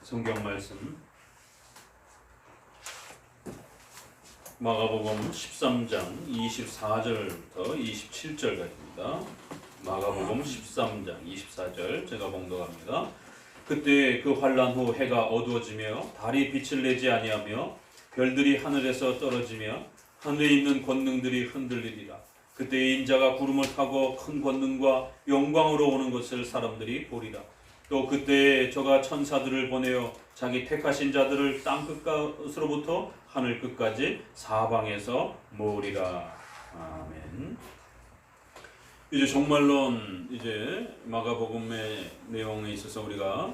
성경 말씀 마가복음 13장 24절부터 27절까지입니다. 마가복음 13장 24절 제가 봉독합니다. 그때 그 환란 후 해가 어두워지며 달이 빛을 내지 아니하며 별들이 하늘에서 떨어지며 하늘에 있는 권능들이 흔들리리라. 그때 인자가 구름을 타고 큰 권능과 영광으로 오는 것을 사람들이 보리라. 또 그때 저가 천사들을 보내어 자기 택하신 자들을 땅 끝으로부터 하늘 끝까지 사방에서 모으리라. 아멘. 이제 종말론 이제 마가복음의 내용에 있어서 우리가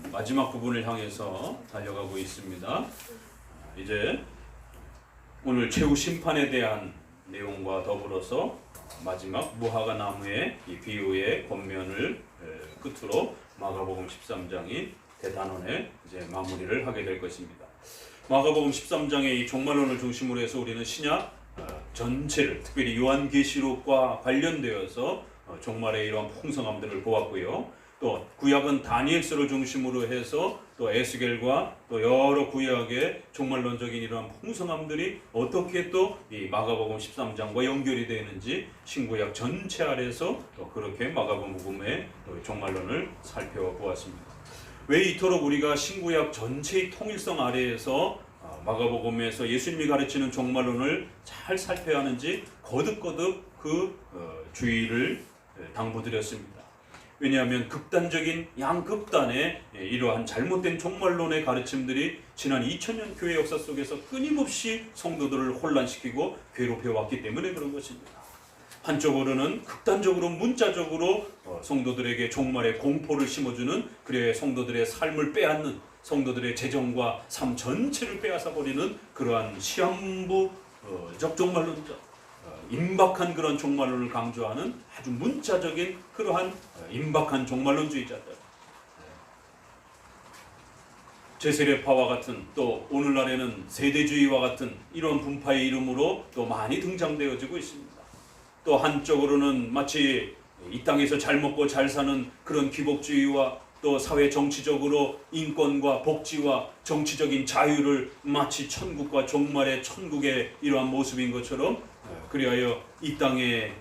마지막 부분을 향해서 달려가고 있습니다. 이제 오늘 최후 심판에 대한 내용과 더불어서 마지막 무화과 나무의 이 비유의 권면을 끝으로 마가복음 13장이 대단원에 이제 마무리를 하게 될 것입니다. 마가복음 13장의 이 종말론을 중심으로 해서 우리는 신약 전체를 특별히 요한계시록과 관련되어서 종말의 이러한 풍성함들을 보았고요. 또 구약은 다니엘서를 중심으로 해서 또 에스겔과 또 여러 구약의 종말론적인 이러한 풍성함들이 어떻게 또 이 마가복음 13장과 연결이 되는지 신구약 전체 아래서 또 그렇게 마가복음의 종말론을 살펴보았습니다. 왜 이토록 우리가 신구약 전체의 통일성 아래에서 마가복음에서 예수님이 가르치는 종말론을 잘 살펴야 하는지 거듭거듭 그 주의를 당부드렸습니다. 왜냐하면 극단적인 양극단의 이러한 잘못된 종말론의 가르침들이 지난 2000년 교회 역사 속에서 끊임없이 성도들을 혼란시키고 괴롭혀왔기 때문에 그런 것입니다. 한쪽으로는 극단적으로 문자적으로 성도들에게 종말의 공포를 심어주는, 그래 성도들의 삶을 빼앗는, 성도들의 재정과 삶 전체를 빼앗아버리는 그러한 시한부적 종말론자, 임박한 그런 종말론을 강조하는 아주 문자적인 그러한 임박한 종말론주의자들, 제세례파와 같은, 또 오늘날에는 세대주의와 같은 이런 분파의 이름으로 또 많이 등장되어지고 있습니다. 또 한쪽으로는 마치 이 땅에서 잘 먹고 잘 사는 그런 귀복주의와 또 사회 정치적으로 인권과 복지와 정치적인 자유를 마치 천국과 종말의 천국의 이러한 모습인 것처럼 그리하여 이 땅의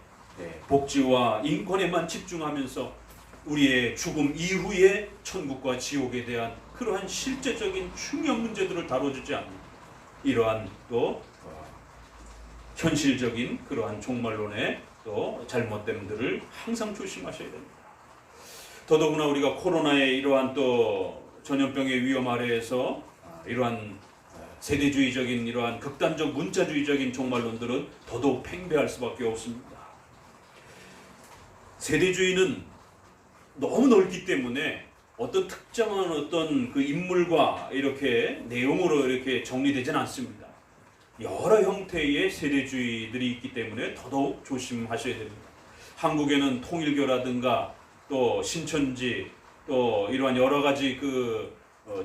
복지와 인권에만 집중하면서 우리의 죽음 이후의 천국과 지옥에 대한 그러한 실제적인 중요한 문제들을 다뤄주지 않는 이러한 또 현실적인 그러한 종말론의 또 잘못됨들을 항상 조심하셔야 됩니다. 더더구나 우리가 코로나의 이러한 또 전염병의 위험 아래에서 이러한 세대주의적인 이러한 극단적 문자주의적인 종말론들은 더더욱 팽배할 수밖에 없습니다. 세대주의는 너무 넓기 때문에 어떤 특정한 어떤 그 인물과 이렇게 내용으로 이렇게 정리되지는 않습니다. 여러 형태의 세대주의들이 있기 때문에 더더욱 조심하셔야 됩니다. 한국에는 통일교라든가 또 신천지 또 이러한 여러 가지 그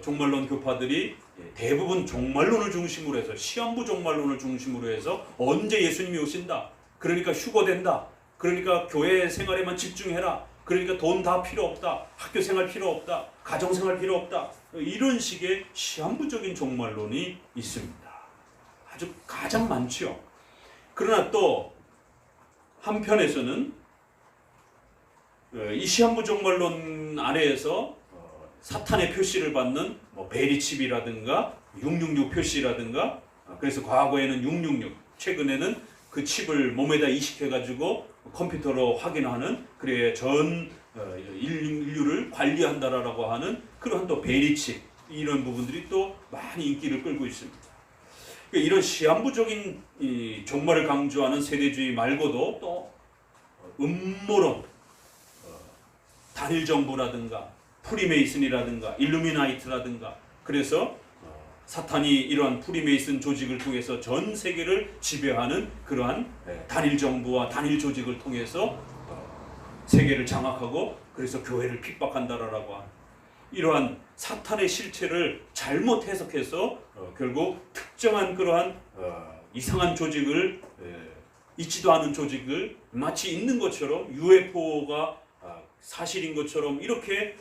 종말론 교파들이 대부분 종말론을 중심으로 해서 시한부 종말론을 중심으로 해서 언제 예수님이 오신다, 그러니까 휴거된다, 그러니까 교회 생활에만 집중해라, 그러니까 돈 다 필요 없다, 학교 생활 필요 없다, 가정 생활 필요 없다, 이런 식의 시한부적인 종말론이 있습니다. 아주 가장 많죠. 그러나 또 한편에서는 이 시한부 종말론 아래에서 사탄의 표시를 받는 베리칩이라든가 666 표시라든가, 그래서 과거에는 666, 최근에는 그 칩을 몸에다 이식해가지고 컴퓨터로 확인하는, 그래 전 인류를 관리한다라고 하는 그러한 또 베리칩, 이런 부분들이 또 많이 인기를 끌고 있습니다. 이런 시한부적인 이 종말을 강조하는 세대주의 말고도 또 음모론, 단일 정부라든가 프리메이슨이라든가 일루미나이트라든가, 그래서 사탄이 이러한 프리메이슨 조직을 통해서 전 세계를 지배하는 그러한 단일 정부와 단일 조직을 통해서 세계를 장악하고 그래서 교회를 핍박한다라고 하는 이러한 사탄의 실체를 잘못 해석해서 결국 특정한 그러한 이상한 조직을, 있지도 않은 조직을 마치 있는 것처럼 UFO가 사실인 것처럼 이렇게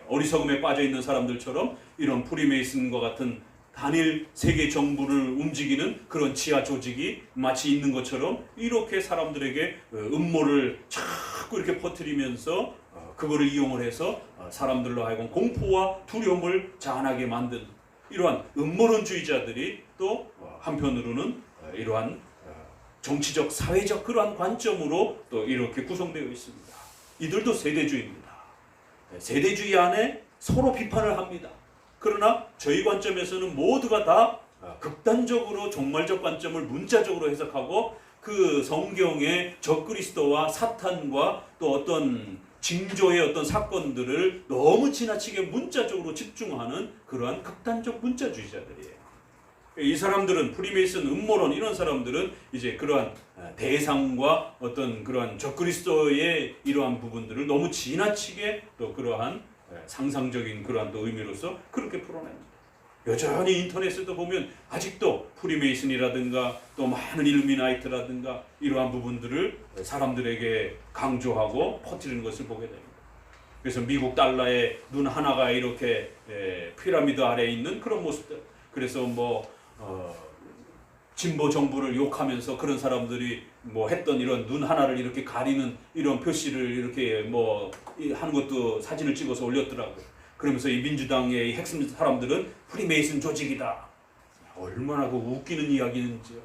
어리석음에 빠져 있는 사람들처럼 이런 프리메이슨과 같은 단일 세계 정부를 움직이는 그런 지하 조직이 마치 있는 것처럼 이렇게 사람들에게 음모를 자꾸 이렇게 퍼뜨리면서 그거를 이용을 해서 사람들로 하여금 공포와 두려움을 자아나게 만든 이러한 음모론주의자들이 또 한편으로는 이러한 정치적, 사회적 그러한 관점으로 또 이렇게 구성되어 있습니다. 이들도 세대주의입니다. 세대주의 안에 서로 비판을 합니다. 그러나 저희 관점에서는 모두가 다 극단적으로 종말적 관점을 문자적으로 해석하고 그 성경의 적그리스도와 사탄과 또 어떤 징조의 어떤 사건들을 너무 지나치게 문자적으로 집중하는 그러한 극단적 문자주의자들이에요. 이 사람들은 프리메이슨, 음모론 이런 사람들은 이제 그러한 대상과 어떤 그러한 적그리스도의 이러한 부분들을 너무 지나치게 또 그러한 상상적인 그러한 또 의미로서 그렇게 풀어냅니다. 여전히 인터넷에도 보면 아직도 프리메이슨이라든가 또 많은 일루미나이트라든가 이러한 부분들을 사람들에게 강조하고 퍼뜨리는 것을 보게 됩니다. 그래서 미국 달러의 눈 하나가 이렇게 피라미드 아래에 있는 그런 모습들. 그래서 진보 정부를 욕하면서 그런 사람들이 했던 이런 눈 하나를 이렇게 가리는 이런 표시를 이렇게 하는 것도 사진을 찍어서 올렸더라고요. 그러면서 이 민주당의 핵심 사람들은 프리메이슨 조직이다. 얼마나 그 웃기는 이야기인지요.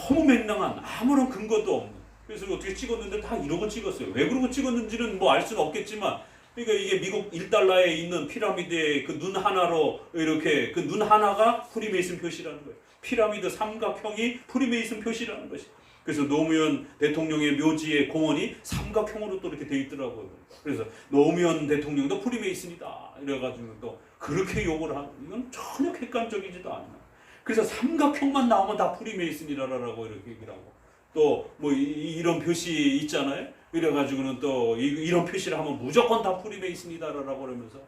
너무 맹랑한 아무런 근거도 없는. 그래서 어떻게 찍었는데 다 이러고 찍었어요. 왜 그러고 찍었는지는 알 수는 없겠지만, 그러니까 이게 미국 1달러에 있는 피라미드의 그 눈 하나로 이렇게 그 눈 하나가 프리메이슨 표시라는 거예요. 피라미드 삼각형이 프리메이슨 표시라는 것이. 그래서 노무현 대통령의 묘지의 공원이 삼각형으로 또 이렇게 돼 있더라고요. 그래서 노무현 대통령도 프리메이슨이다 이래가지고 또 그렇게 욕을 하는, 이건 전혀 객관적이지도 않아요. 그래서 삼각형만 나오면 다 프리메이슨이라고 이렇게 얘기를 하고, 또 이런 표시 있잖아요. 이래가지고는 또 이런 표시를 하면 무조건 다 프리메이슨이다라고 그러면서.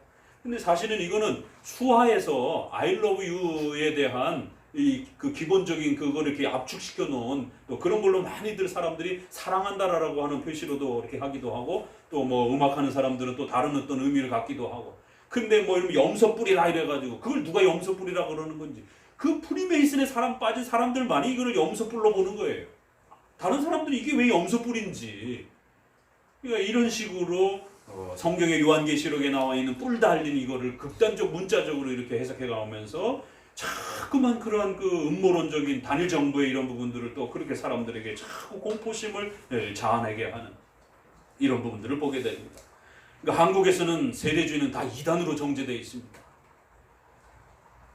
근데 사실은 이거는 수하에서 I love you에 대한 그 기본적인 그걸 이렇게 압축시켜 놓은 또 그런 걸로 많이들 사람들이 사랑한다라고 하는 표시로도 이렇게 하기도 하고, 또 음악하는 사람들은 또 다른 어떤 의미를 갖기도 하고. 근데 이러면 염소뿔이라 이래가지고 그걸 누가 염소뿔이라고 그러는 건지, 그 프리메이슨에 빠진 사람들만이 이거를 염소뿔로 보는 거예요. 다른 사람들이 이게 왜 염소뿔인지. 그러니까 이런 식으로 성경의 요한계시록에 나와 있는 뿔 달린 이거를 극단적 문자적으로 이렇게 해석해 가면서 자꾸만 그러한 그 음모론적인 단일 정부의 이런 부분들을 또 그렇게 사람들에게 자꾸 공포심을 자아내게 하는 이런 부분들을 보게 됩니다. 그러니까 한국에서는 세대주의는 다 이단으로 정제되어 있습니다.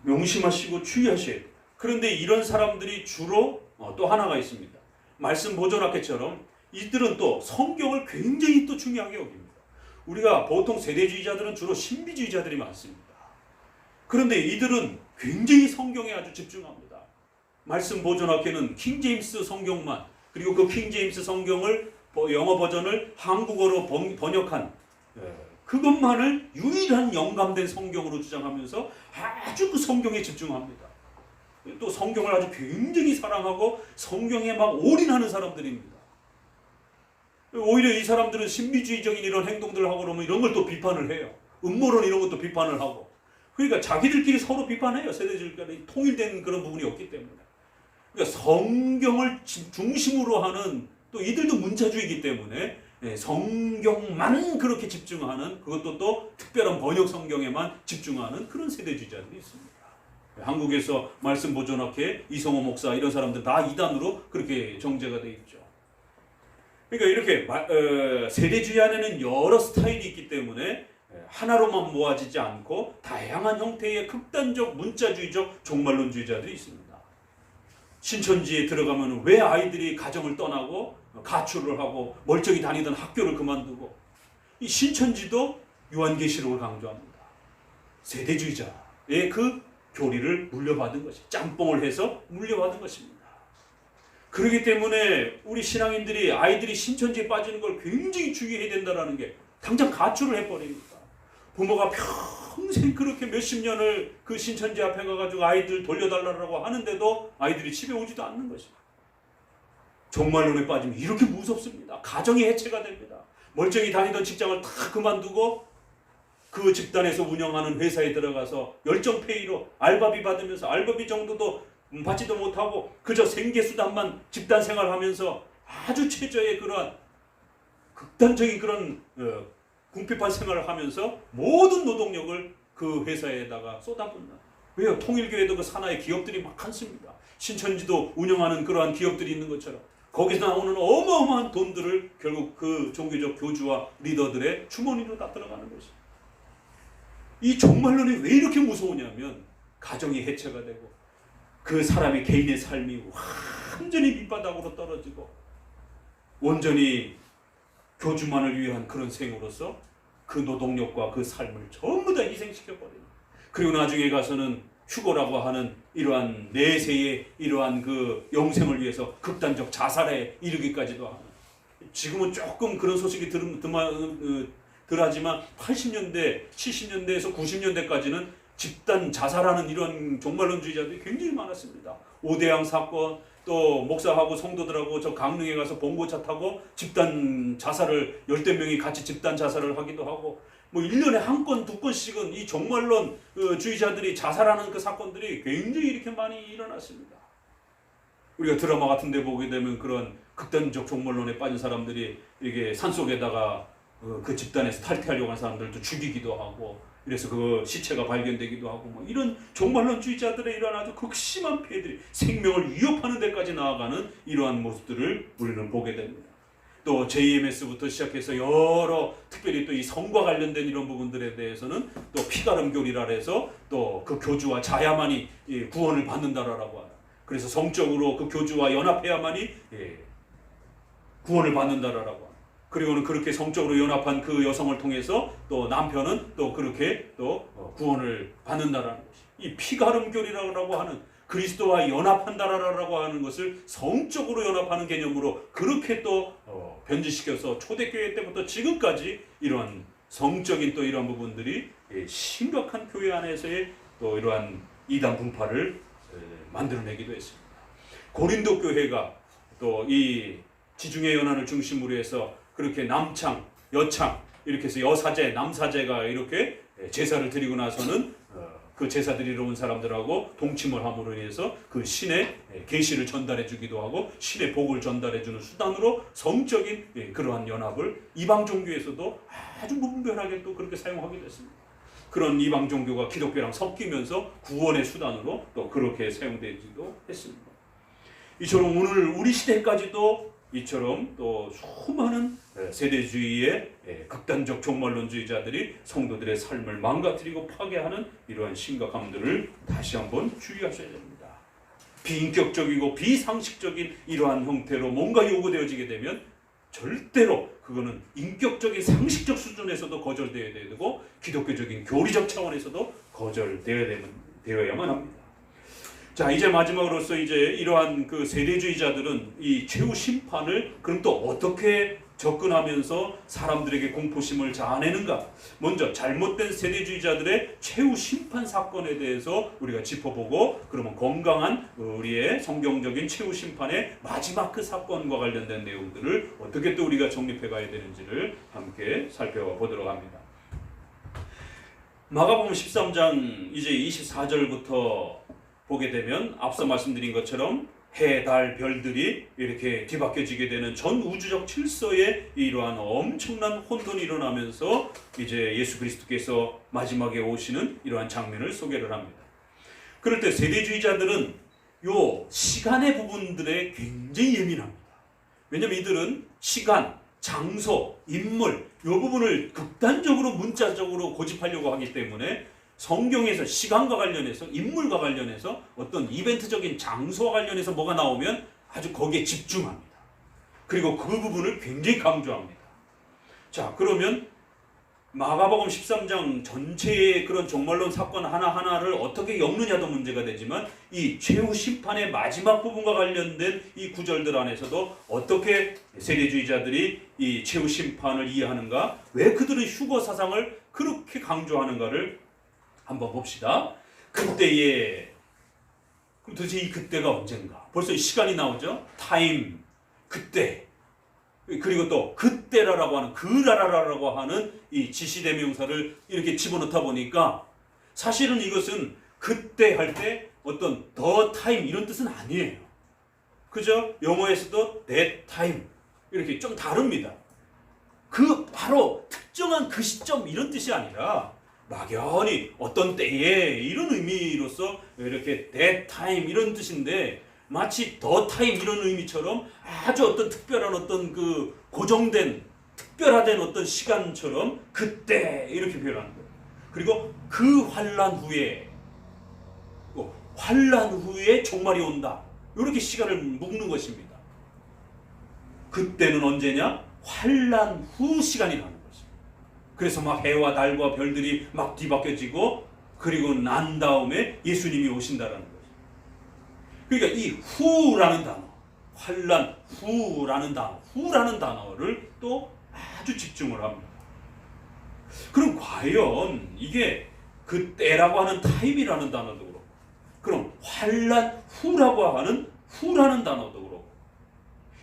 명심하시고 주의하셔야 돼요. 그런데 이런 사람들이 주로 또 하나가 있습니다. 말씀 보존학회처럼 이들은 또 성경을 굉장히 또 중요하게 여깁니다. 우리가 보통 세대주의자들은 주로 신비주의자들이 많습니다. 그런데 이들은 굉장히 성경에 아주 집중합니다. 말씀 보존학회는 킹제임스 성경만, 그리고 그 킹제임스 성경을 영어 버전을 한국어로 번역한 그것만을 유일한 영감된 성경으로 주장하면서 아주 그 성경에 집중합니다. 또 성경을 아주 굉장히 사랑하고 성경에 막 올인하는 사람들입니다. 오히려 이 사람들은 신비주의적인 이런 행동들을 하고 그러면 이런 걸 또 비판을 해요. 음모론 이런 것도 비판을 하고. 그러니까 자기들끼리 서로 비판해요. 세대주의자들이 통일된 그런 부분이 없기 때문에. 그러니까 성경을 중심으로 하는, 또 이들도 문자주의이기 때문에 성경만 그렇게 집중하는, 그것도 또 특별한 번역 성경에만 집중하는 그런 세대주의자들이 있습니다. 한국에서 말씀 보존학회, 이성호 목사 이런 사람들 다 이단으로 그렇게 정제가 되어 있죠. 그러니까 이렇게 세대주의 안에는 여러 스타일이 있기 때문에 하나로만 모아지지 않고 다양한 형태의 극단적 문자주의적 종말론주의자들이 있습니다. 신천지에 들어가면 왜 아이들이 가정을 떠나고 가출을 하고 멀쩡히 다니던 학교를 그만두고, 이 신천지도 요한계시록을 강조합니다. 세대주의자의 그 교리를 물려받은 것이, 짬뽕을 해서 물려받은 것입니다. 그렇기 때문에 우리 신앙인들이 아이들이 신천지에 빠지는 걸 굉장히 주의해야 된다는 게, 당장 가출을 해버립니다. 부모가 평생 그렇게 몇십 년을 그 신천지 앞에 가가지고 아이들 돌려달라고 하는데도 아이들이 집에 오지도 않는 것입니다. 종말론에 빠지면 이렇게 무섭습니다. 가정이 해체가 됩니다. 멀쩡히 다니던 직장을 다 그만두고 그 집단에서 운영하는 회사에 들어가서 열정페이로 알바비 받으면서 알바비 정도도 받지도 못하고 그저 생계수단만 집단 생활하면서 아주 최저의 그러한 극단적인 그런 궁핍한 생활을 하면서 모든 노동력을 그 회사에다가 쏟아붓는. 왜요? 통일교회도 그 산하의 기업들이 막 많습니다. 신천지도 운영하는 그러한 기업들이 있는 것처럼 거기서 나오는 어마어마한 돈들을 결국 그 종교적 교주와 리더들의 주머니로 다 들어가는 것입니다. 이 종말론이 왜 이렇게 무서우냐면 가정이 해체가 되고 그 사람의 개인의 삶이 완전히 밑바닥으로 떨어지고 온전히 교주만을 위한 그런 생으로서 그 노동력과 그 삶을 전부 다 희생시켜버리는, 그리고 나중에 가서는 휴거라고 하는 이러한 내세의 이러한 그 영생을 위해서 극단적 자살에 이르기까지도 하는. 지금은 조금 그런 소식이 덜하지만 80년대, 70년대에서 90년대까지는 집단 자살하는 이런 종말론주의자들이 굉장히 많았습니다. 오대양 사건, 또 목사하고 성도들하고 저 강릉에 가서 봉고차 타고 집단 자살을 10대 명이 같이 집단 자살을 하기도 하고, 뭐 1년에 한 건, 두 건씩은 이 종말론 주의자들이 자살하는 그 사건들이 굉장히 이렇게 많이 일어났습니다. 우리가 드라마 같은 데 보게 되면 그런 극단적 종말론에 빠진 사람들이 이게 산속에다가 그 집단에서 탈퇴하려고 하는 사람들도 죽이기도 하고, 그래서 그 시체가 발견되기도 하고, 뭐 이런 종말론주의자들의 이러한 아주 극심한 피해들이 생명을 위협하는 데까지 나아가는 이러한 모습들을 우리는 보게 됩니다. 또 JMS부터 시작해서 여러, 특별히 또 이 성과 관련된 이런 부분들에 대해서는 또 피가름교리라 해서 또 그 교주와 자야만이 구원을 받는다라고 하는, 그래서 성적으로 그 교주와 연합해야만이 구원을 받는다라고 하는, 그리고는 그렇게 성적으로 연합한 그 여성을 통해서 또 남편은 또 그렇게 또 구원을 받는다라는 것이, 이 피가름교리라고 하는 그리스도와 연합한다라고 하는 것을 성적으로 연합하는 개념으로 그렇게 또 변질시켜서 초대교회 때부터 지금까지 이러한 성적인 또 이러한 부분들이 심각한 교회 안에서의 또 이러한 이단 분파를 만들어내기도 했습니다. 고린도 교회가 또 이 지중해 연안을 중심으로 해서 그렇게 남창, 여창 이렇게 해서 여사제, 남사제가 이렇게 제사를 드리고 나서는 그 제사 드리러 온 사람들하고 동침을 함으로 인해서 그 신의 계시를 전달해 주기도 하고 신의 복을 전달해 주는 수단으로 성적인 그러한 연합을 이방 종교에서도 아주 무분별하게 또 그렇게 사용하게 됐습니다. 그런 이방 종교가 기독교랑 섞이면서 구원의 수단으로 또 그렇게 사용되기도 했습니다. 이처럼 오늘 우리 시대까지도 이처럼 또 수많은 세대주의의 극단적 종말론주의자들이 성도들의 삶을 망가뜨리고 파괴하는 이러한 심각함들을 다시 한번 주의하셔야 됩니다. 비인격적이고 비상식적인 이러한 형태로 뭔가 요구되어지게 되면 절대로 그거는 인격적인 상식적 수준에서도 거절되어야 되고 기독교적인 교리적 차원에서도 거절되어야만 합니다. 자, 이제 마지막으로서 이제 이러한 그 세대주의자들은 이 최후 심판을 그럼 또 어떻게 접근하면서 사람들에게 공포심을 자아내는가? 먼저 잘못된 세대주의자들의 최후 심판 사건에 대해서 우리가 짚어보고, 그러면 건강한 우리의 성경적인 최후 심판의 마지막 그 사건과 관련된 내용들을 어떻게 또 우리가 정립해 가야 되는지를 함께 살펴보도록 합니다. 마가복음 13장 이제 24절부터 보게 되면 앞서 말씀드린 것처럼 해, 달, 별들이 이렇게 뒤바뀌어지게 되는 전 우주적 질서에 이러한 엄청난 혼돈이 일어나면서 이제 예수 그리스도께서 마지막에 오시는 이러한 장면을 소개를 합니다. 그럴 때 세대주의자들은 요 시간의 부분들에 굉장히 예민합니다. 왜냐하면 이들은 시간, 장소, 인물 요 부분을 극단적으로 문자적으로 고집하려고 하기 때문에 성경에서 시간과 관련해서 인물과 관련해서 어떤 이벤트적인 장소와 관련해서 뭐가 나오면 아주 거기에 집중합니다. 그리고 그 부분을 굉장히 강조합니다. 자, 그러면 마가복음 13장 전체의 그런 종말론 사건 하나하나를 어떻게 엮느냐도 문제가 되지만 이 최후 심판의 마지막 부분과 관련된 이 구절들 안에서도 어떻게 세대주의자들이 이 최후 심판을 이해하는가, 왜 그들은 휴거 사상을 그렇게 강조하는가를 한번 봅시다. 그때에, 그럼 도대체 이 그때가 언젠가? 벌써 이 시간이 나오죠? 타임, 그때. 그리고 또 그때라라고 하는 그라라라고 하는 이 지시대명사를 이렇게 집어넣다 보니까 사실은 이것은 그때 할 때 어떤 the time 이런 뜻은 아니에요. 그죠? 영어에서도 that time 이렇게 좀 다릅니다. 그 바로 특정한 그 시점 이런 뜻이 아니라 막연히 어떤 때에 이런 의미로서 이렇게 that time 이런 뜻인데 마치 the time 이런 의미처럼 아주 어떤 특별한 어떤 그 고정된 특별화된 어떤 시간처럼 그때 이렇게 표현하는 거예요. 그리고 그 환난 후에 환난 후에 종말이 온다. 이렇게 시간을 묶는 것입니다. 그때는 언제냐? 환난 후 시간이라는 것입니다. 그래서 막 해와 달과 별들이 막 뒤바뀌어지고 그리고 난 다음에 예수님이 오신다라는 거죠. 그러니까 이 후라는 단어, 환난 후라는 단어, 후라는 단어를 또 아주 집중을 합니다. 그럼 과연 이게 그때라고 하는 타임이라는 단어도 그렇고, 그럼 환난 후라고 하는 후라는 단어도 그렇고,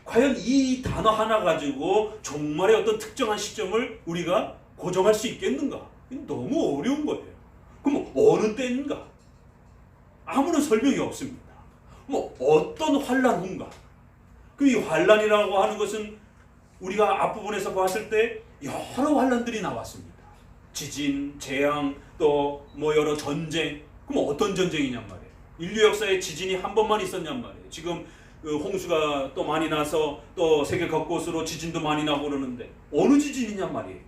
과연 이 단어 하나 가지고 종말의 어떤 특정한 시점을 우리가 고정할 수 있겠는가? 너무 어려운 거예요. 그럼 어느 때인가? 아무런 설명이 없습니다. 뭐 어떤 환난 후인가? 그 이 환난이라고 하는 것은 우리가 앞부분에서 봤을 때 여러 환난들이 나왔습니다. 지진, 재앙, 또 뭐 여러 전쟁. 그럼 어떤 전쟁이냔 말이에요. 인류 역사에 지진이 한 번만 있었냔 말이에요. 지금 홍수가 또 많이 나서 또 세계 곳곳으로 지진도 많이 나고 그러는데 어느 지진이냔 말이에요.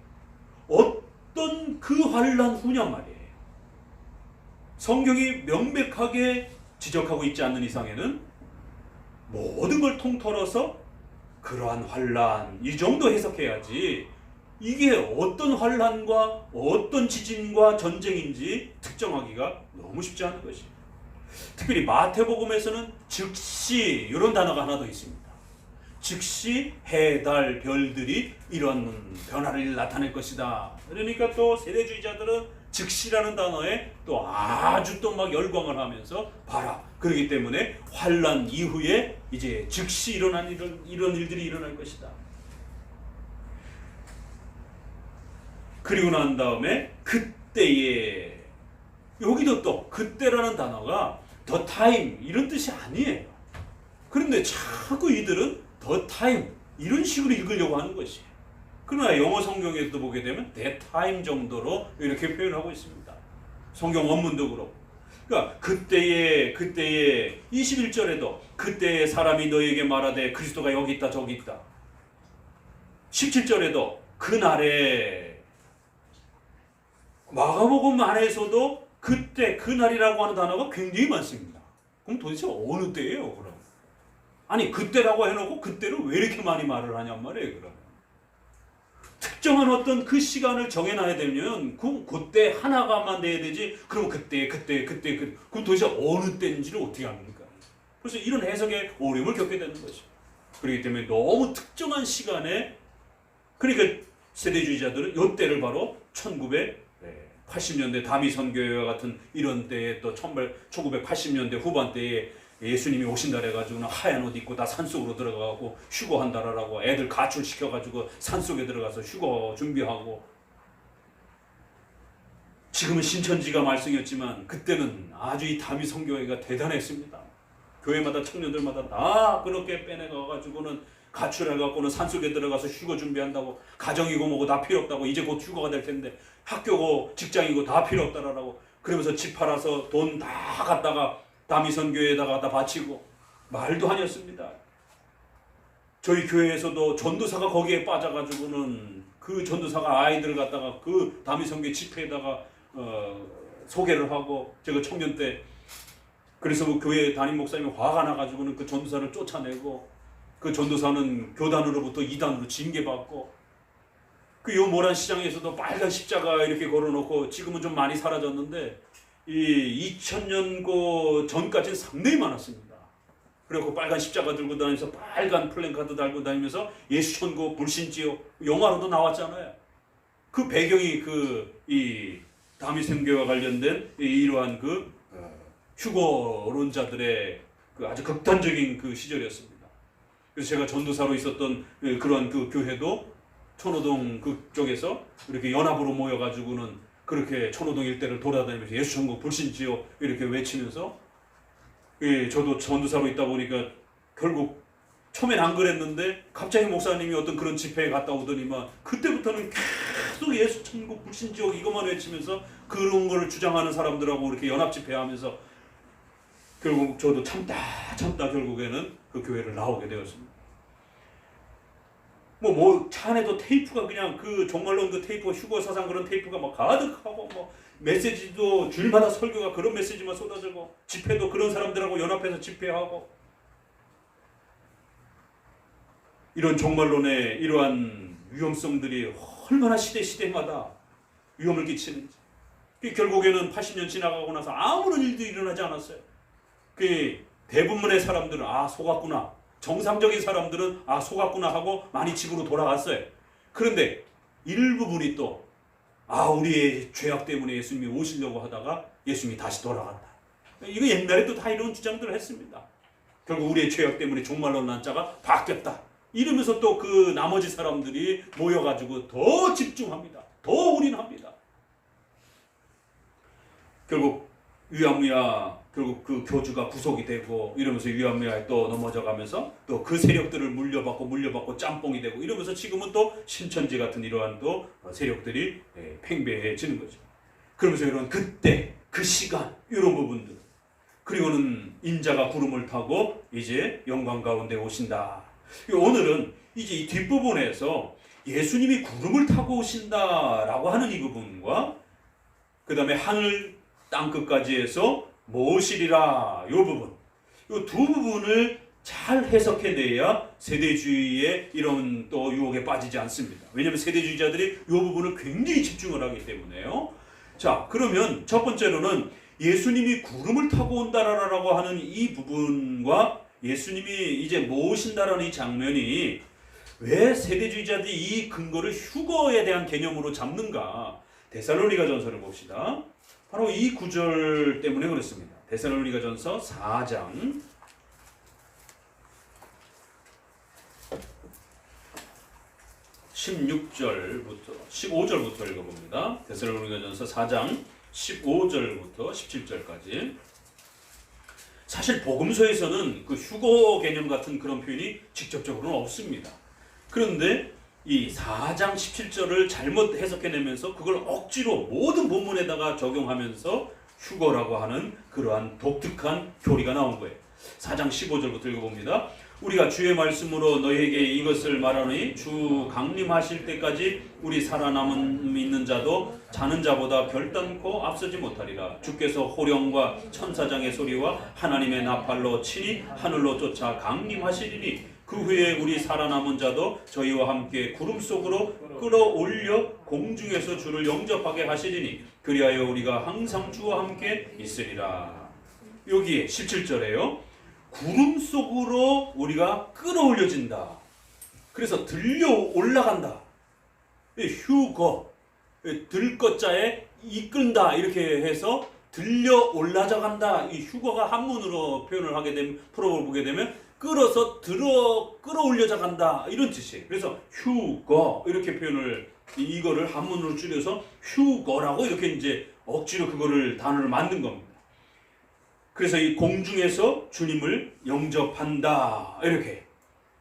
어떤 그 환난 후냔 말이에요. 성경이 명백하게 지적하고 있지 않는 이상에는 모든 걸 통틀어서 그러한 환난 이 정도 해석해야지 이게 어떤 환난과 어떤 지진과 전쟁인지 특정하기가 너무 쉽지 않은 것입니다. 특별히 마태복음에서는 즉시 이런 단어가 하나 더 있습니다. 즉시 해, 달, 별들이 이런 변화를 나타낼 것이다. 그러니까 또 세대주의자들은 즉시라는 단어에 또 아주 또 막 열광을 하면서 봐라. 그렇기 때문에 환난 이후에 이제 즉시 일어난 이런 일들이 일어날 것이다. 그리고 난 다음에 그때에 여기도 또 그때라는 단어가 the time 이런 뜻이 아니에요. 그런데 자꾸 이들은 the time 이런 식으로 읽으려고 하는 것이에요. 그러나 영어 성경에도 보게 되면 that time 정도로 이렇게 표현하고 있습니다. 성경 원문도 그렇고. 그러니까 그때에 21절에도 그때에 사람이 너에게 말하되 그리스도가 여기 있다 저기 있다. 17절에도 그날에 마가복음 안에서도 그때 그날이라고 하는 단어가 굉장히 많습니다. 그럼 도대체 어느 때예요? 그럼 아니 그때라고 해놓고 그때를 왜 이렇게 많이 말을 하냔 말이에요. 그럼 특정한 어떤 그 시간을 정해놔야 되면 그때 하나가만 돼야 되지. 그럼 그때 그럼 도대체 어느 때인지를 어떻게 합니까? 그래서 이런 해석에 어려움을 겪게 되는 것이죠. 그렇기 때문에 너무 특정한 시간에 그러니까 세대주의자들은 이때를 바로 1980년대 다미 선교회와 같은 이런 때에 또 1980년대 후반대에 예수님이 오신다 해가지고는 하얀 옷 입고 다 산속으로 들어가고 휴거한다라고 애들 가출시켜가지고 산속에 들어가서 휴거 준비하고 지금은 신천지가 말썽이었지만 그때는 아주 이 다미 선교회가 대단했습니다. 교회마다 청년들마다 다 그렇게 빼내가가지고는 가출해갖고는 산속에 들어가서 휴거 준비한다고 가정이고 뭐고 다 필요 없다고 이제 곧 휴거가 될 텐데 학교고 직장이고 다 필요 없다라고 그러면서 집 팔아서 돈 다 갖다가 다미선교회에다가 다 바치고 말도 아니었습니다. 저희 교회에서도 전도사가 거기에 빠져가지고는 그 전도사가 아이들을 갖다가 그 다미선교회 집회에다가 소개를 하고 제가 청년 때 그래서 뭐 교회 담임 목사님이 화가 나가지고는 그 전도사를 쫓아내고 그 전도사는 교단으로부터 이단으로 징계받고 그 요 모란 시장에서도 빨간 십자가 이렇게 걸어놓고 지금은 좀 많이 사라졌는데 이 2000년 전까지는 상당히 많았습니다. 그리고 빨간 십자가 들고 다니면서 빨간 플랜카드 달고 다니면서 예수 천국 불신지요 영화로도 나왔잖아요. 그 배경이 이 다미선교와 관련된 이러한 휴거론자들의 아주 극단적인 그 시절이었습니다. 그래서 제가 전도사로 있었던 그런 그 교회도 천호동 그쪽에서 이렇게 연합으로 모여가지고는 그렇게 천호동 일대를 돌아다니면서 예수 천국 불신지요 이렇게 외치면서, 저도 전도사로 있다 보니까 결국 처음엔 안 그랬는데 갑자기 목사님이 어떤 그런 집회에 갔다 오더니만 그때부터는 계속 예수 천국 불신지요 이것만 외치면서 그런 거를 주장하는 사람들하고 이렇게 연합 집회하면서 결국 저도 참다 결국에는 그 교회를 나오게 되었습니다. 차 안에도 테이프가 그냥 그 종말론 그 테이프, 휴거 사상 그런 테이프가 막 가득하고, 메시지도 주일마다 설교가 그런 메시지만 쏟아지고, 집회도 그런 사람들하고 연합해서 집회하고, 이런 종말론의 이러한 위험성들이 얼마나 시대마다 위험을 끼치는지. 결국에는 80년 지나가고 나서 아무런 일도 일어나지 않았어요. 대부분의 사람들은 속았구나, 정상적인 사람들은 속았구나 하고 많이 집으로 돌아갔어요. 그런데 일부분이 또 우리의 죄악 때문에 예수님이 오시려고 하다가 예수님이 다시 돌아간다. 이거 옛날에도 다 이런 주장들을 했습니다. 결국 우리의 죄악 때문에 종말론 난자가 바뀌었다. 이러면서 또 그 나머지 사람들이 모여가지고 더 집중합니다. 더 올인합니다. 결국 유야무야 결국 그 교주가 구속이 되고 이러면서 유야무야에 또 넘어져 가면서 또 그 세력들을 물려받고 짬뽕이 되고 이러면서 지금은 또 신천지 같은 이러한 또 세력들이 팽배해지는 거죠. 그러면서 이런 그때 그 시간 이런 부분들, 그리고는 인자가 구름을 타고 이제 영광 가운데 오신다. 오늘은 이제 이 뒷부분에서 예수님이 구름을 타고 오신다라고 하는 이 부분과 그 다음에 하늘 땅끝까지 해서 모시리라 이 부분, 이 두 부분을 잘 해석해내야 세대주의의 이런 또 유혹에 빠지지 않습니다. 왜냐하면 세대주의자들이 이 부분을 굉장히 집중을 하기 때문에요. 자, 그러면 첫 번째로는 예수님이 구름을 타고 온다라고 하는 이 부분과 예수님이 이제 모신다라는 이 장면이 왜 세대주의자들이 이 근거를 휴거에 대한 개념으로 잡는가? 데살로니가전서를 봅시다. 바로 이 구절 때문에 그렇습니다. 데살로니가전서 4장 16절부터 15절부터 읽어봅니다. 데살로니가전서 4장 15절부터 17절까지. 사실 복음서에서는 그 휴거 개념 같은 그런 표현이 직접적으로는 없습니다. 그런데 이 4장 17절을 잘못 해석해내면서 그걸 억지로 모든 본문에다가 적용하면서 휴거라고 하는 그러한 독특한 교리가 나온 거예요. 4장 15절부터 읽어봅니다. 우리가 주의 말씀으로 너희에게 이것을 말하노니 주 강림하실 때까지 우리 살아남은 믿는 자도 자는 자보다 결단코 앞서지 못하리라. 주께서 호령과 천사장의 소리와 하나님의 나팔로 친히 하늘로 쫓아 강림하시리니 그 후에 우리 살아남은 자도 저희와 함께 구름 속으로 끌어올려 공중에서 주를 영접하게 하시리니 그리하여 우리가 항상 주와 함께 있으리라. 여기에 17절에요. 구름 속으로 우리가 끌어올려진다. 그래서 들려 올라간다. 휴거, 들것자에 이끈다 이렇게 해서 들려 올라져간다. 이 휴거가 한문으로 표현을 하게 되면, 풀어볼 보게 되면 끌어서 끌어올려져 간다 이런 뜻이에요. 그래서 휴거 이렇게 표현을, 이거를 한문으로 줄여서 휴거라고 이렇게 이제 억지로 그거를 단어를 만든 겁니다. 그래서 이 공중에서 주님을 영접한다 이렇게.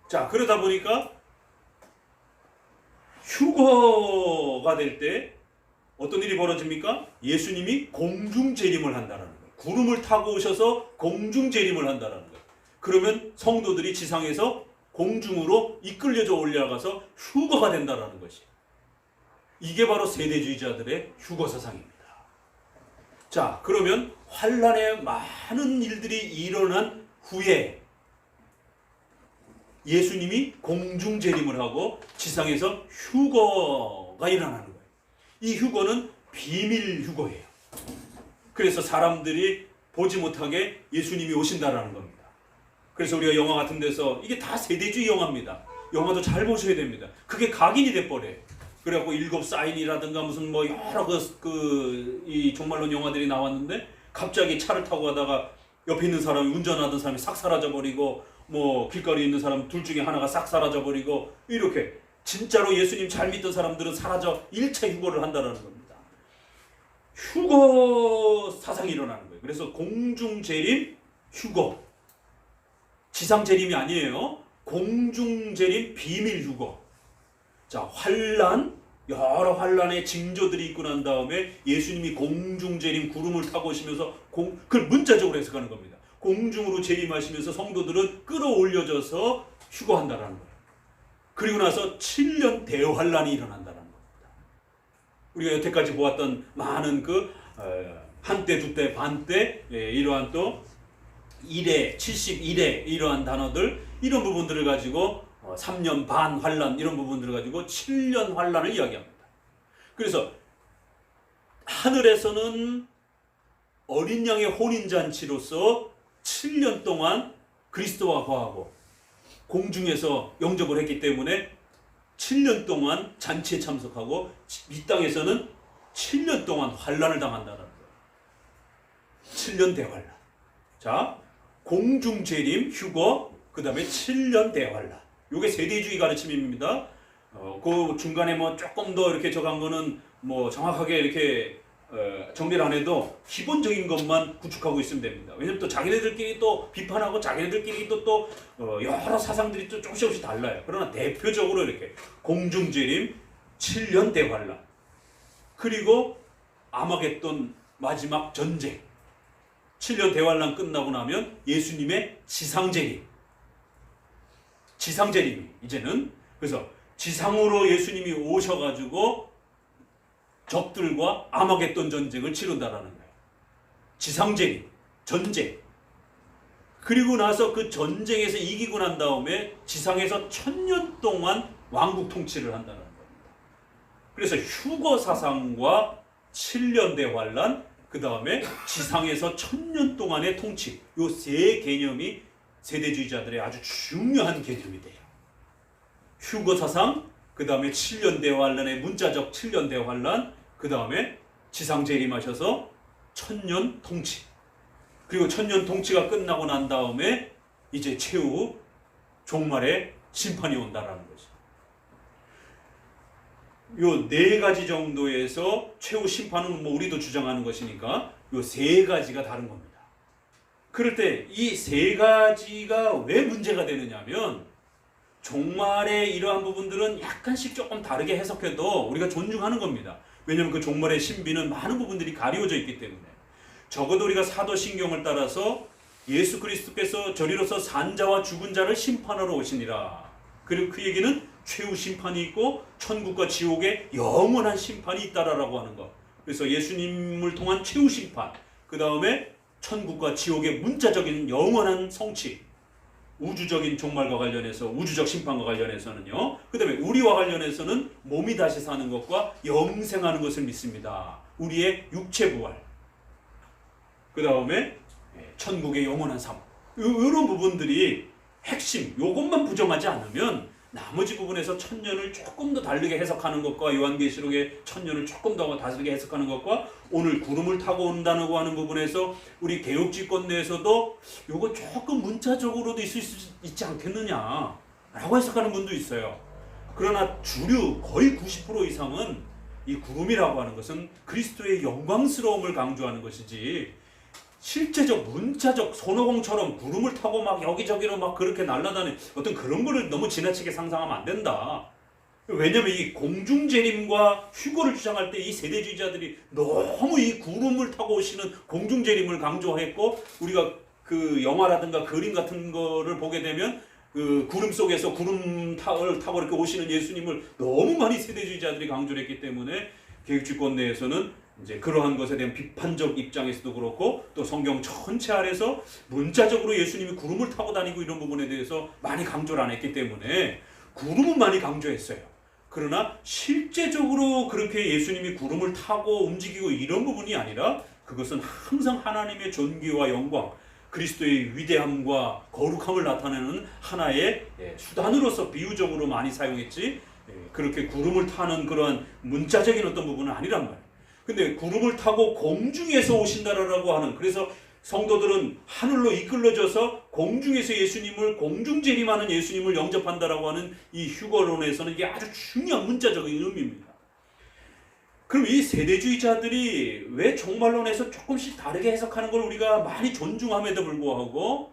자, 그러다 보니까 휴거가 될 때 어떤 일이 벌어집니까? 예수님이 공중 재림을 한다는 거예요. 구름을 타고 오셔서 공중 재림을 한다는 거예요. 그러면 성도들이 지상에서 공중으로 이끌려져 올라가서 휴거가 된다는 것이. 이게 바로 세대주의자들의 휴거 사상입니다. 자, 그러면 환란의 많은 일들이 일어난 후에 예수님이 공중 재림을 하고 지상에서 휴거가 일어나는 거예요. 이 휴거는 비밀 휴거예요. 그래서 사람들이 보지 못하게 예수님이 오신다라는 겁니다. 그래서 우리가 영화 같은 데서, 이게 다 세대주의 영화입니다. 영화도 잘 보셔야 됩니다. 그게 각인이 돼버려요. 그래갖고 일곱 사인이라든가 무슨 뭐 여러 이 종말론 영화들이 나왔는데 갑자기 차를 타고 가다가 옆에 있는 사람이, 운전하던 사람이 싹 사라져버리고 뭐 길거리에 있는 사람 둘 중에 하나가 싹 사라져 버리고 이렇게 진짜로 예수님 잘 믿던 사람들은 사라져 일체 휴거를 한다는 겁니다. 휴거 사상이 일어나는 거예요. 그래서 공중재림, 휴거. 지상재림이 아니에요. 공중재림, 비밀휴거. 자, 환란, 여러 환란의 징조들이 있고 난 다음에 예수님이 공중재림, 구름을 타고 오시면서 그걸 문자적으로 해석하는 겁니다. 공중으로 재림하시면서 성도들은 끌어올려져서 휴거한다라는 거예요. 그리고 나서 7년 대환란이 일어난다는 겁니다. 우리가 여태까지 보았던 많은 한때, 두때, 반때, 이러한 또 1회, 71회 이러한 단어들, 이런 부분들을 가지고 3년 반 환란 이런 부분들을 가지고 7년 환란을 이야기합니다. 그래서 하늘에서는 어린 양의 혼인잔치로서 7년 동안 그리스도와 거하고 공중에서 영접을 했기 때문에 7년 동안 잔치에 참석하고 이 땅에서는 7년 동안 환란을 당한다는 거예요. 7년 대환란. 자, 공중재림, 휴거, 그 다음에 7년 대환란. 요게 세대주의 가르침입니다. 그 중간에 뭐 조금 더 이렇게 적은 거는 뭐 정확하게 이렇게 정리를 안 해도 기본적인 것만 구축하고 있으면 됩니다. 왜냐면 또 자기네들끼리 또 비판하고 자기네들끼리 또 여러 사상들이 또 조금씩 달라요. 그러나 대표적으로 이렇게 공중재림, 7년 대환란, 그리고 아마겟돈 마지막 전쟁, 7년 대환란 끝나고 나면 예수님의 지상재림. 지상재림이 이제는 그래서 지상으로 예수님이 오셔가지고 적들과 아마겟돈 전쟁을 치른다라는 거예요. 지상재림, 전쟁. 그리고 나서 그 전쟁에서 이기고 난 다음에 지상에서 1000년 동안 왕국 통치를 한다는 겁니다. 그래서 휴거 사상과 7년 대환란, 그 다음에 지상에서 1000년 동안의 통치, 요 세 개념이 세대주의자들의 아주 중요한 개념이 돼요. 휴거 사상, 그 다음에 7년 대환란의 문자적 7년 대환란, 그 다음에 지상 재림하셔서 1000년 통치. 그리고 1000년 통치가 끝나고 난 다음에 이제 최후 종말의 심판이 온다라는 거죠. 요 네 가지 정도에서 최후 심판은 뭐 우리도 주장하는 것이니까 요 세 가지가 다른 겁니다. 그럴 때 이 세 가지가 왜 문제가 되느냐면 종말의 이러한 부분들은 약간씩 조금 다르게 해석해도 우리가 존중하는 겁니다. 왜냐하면 그 종말의 신비는 많은 부분들이 가리워져 있기 때문에. 적어도 우리가 사도신경을 따라서 예수 그리스도께서 저리로서 산자와 죽은 자를 심판하러 오시니라. 그리고 그 얘기는 최후 심판이 있고 천국과 지옥의 영원한 심판이 있다라고 하는 것. 그래서 예수님을 통한 최후 심판, 그 다음에 천국과 지옥의 문자적인 영원한 성취, 우주적인 종말과 관련해서 우주적 심판과 관련해서는요. 그 다음에 우리와 관련해서는 몸이 다시 사는 것과 영생하는 것을 믿습니다. 우리의 육체 부활, 그 다음에 천국의 영원한 삶, 이런 부분들이 핵심, 요것만 부정하지 않으면 나머지 부분에서 1000년을 조금 더 다르게 해석하는 것과 요한계시록의 1000년을 조금 더 다르게 해석하는 것과 오늘 구름을 타고 온다고 하는 부분에서 우리 개혁지권 내에서도 요거 조금 문자적으로도 있을 수 있지 않겠느냐 라고 해석하는 분도 있어요. 그러나 주류 거의 90% 이상은 이 구름이라고 하는 것은 그리스도의 영광스러움을 강조하는 것이지 실제적 문자적 손오공처럼 구름을 타고 막 여기저기로 막 그렇게 날아다니는 어떤 그런 거를 너무 지나치게 상상하면 안 된다. 왜냐면 이 공중재림과 휴거를 주장할 때 이 세대주의자들이 너무 이 구름을 타고 오시는 공중재림을 강조했고, 우리가 그 영화라든가 그림 같은 거를 보게 되면 그 구름 속에서 구름 타고 이렇게 오시는 예수님을 너무 많이 세대주의자들이 강조를 했기 때문에 개혁주권 내에서는 이제 그러한 것에 대한 비판적 입장에서도 그렇고 또 성경 전체 아래서 문자적으로 예수님이 구름을 타고 다니고 이런 부분에 대해서 많이 강조를 안 했기 때문에 구름은 많이 강조했어요. 그러나 실제적으로 그렇게 예수님이 구름을 타고 움직이고 이런 부분이 아니라 그것은 항상 하나님의 존귀와 영광, 그리스도의 위대함과 거룩함을 나타내는 하나의 수단으로서 비유적으로 많이 사용했지 그렇게 구름을 타는 그러한 문자적인 어떤 부분은 아니란 말이에요. 근데 구름을 타고 공중에서 오신다라고 하는, 그래서 성도들은 하늘로 이끌려져서 공중에서 예수님을 공중 재림하는 예수님을 영접한다라고 하는 이 휴거론에서는 이게 아주 중요한 문자적인 의미입니다. 그럼 이 세대주의자들이 왜 종말론에서 조금씩 다르게 해석하는 걸 우리가 많이 존중함에도 불구하고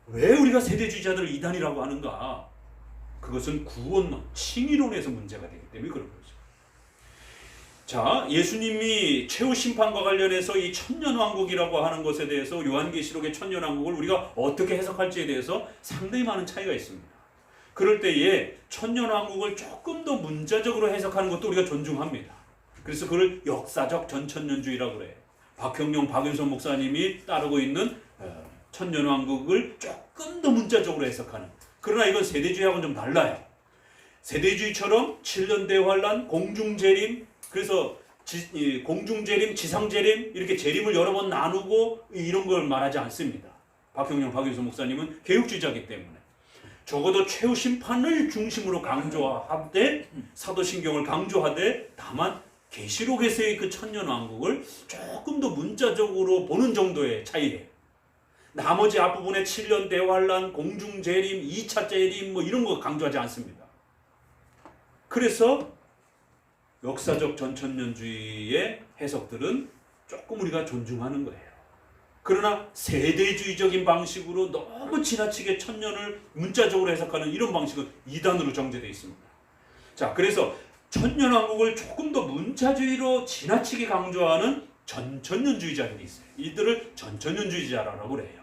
왜 우리가 세대주의자들을 이단이라고 하는가? 그것은 구원론, 칭의론에서 문제가 되기 때문에 그런 거죠. 자, 예수님이 최후 심판과 관련해서 이 천년왕국이라고 하는 것에 대해서 요한계시록의 천년왕국을 우리가 어떻게 해석할지에 대해서 상당히 많은 차이가 있습니다. 그럴 때에 천년왕국을 조금 더 문자적으로 해석하는 것도 우리가 존중합니다. 그래서 그걸 역사적 전천년주의라고 그래요. 박형룡, 박윤선 목사님이 따르고 있는 천년왕국을 조금 더 문자적으로 해석하는. 그러나 이건 세대주의하고는 좀 달라요. 세대주의처럼 7년 대환란, 공중재림, 그래서 공중재림, 지상재림 이렇게 재림을 여러 번 나누고 이런 걸 말하지 않습니다. 박형룡, 박윤선 목사님은 개혁주의자이기 때문에 적어도 최후 심판을 중심으로 강조하되 사도신경을 강조하되 다만 계시록에서의 그 천년왕국을 조금 더 문자적으로 보는 정도의 차이예요. 나머지 앞부분에 7년 대환란, 공중재림, 2차 재림 뭐 이런 거 강조하지 않습니다. 그래서 역사적 전천년주의의 해석들은 조금 우리가 존중하는 거예요. 그러나 세대주의적인 방식으로 너무 지나치게 천년을 문자적으로 해석하는 이런 방식은 이단으로 정제되어 있습니다. 자, 그래서 천년왕국을 조금 더 문자주의로 지나치게 강조하는 전천년주의자들이 있어요. 이들을 전천년주의자라고 그래요.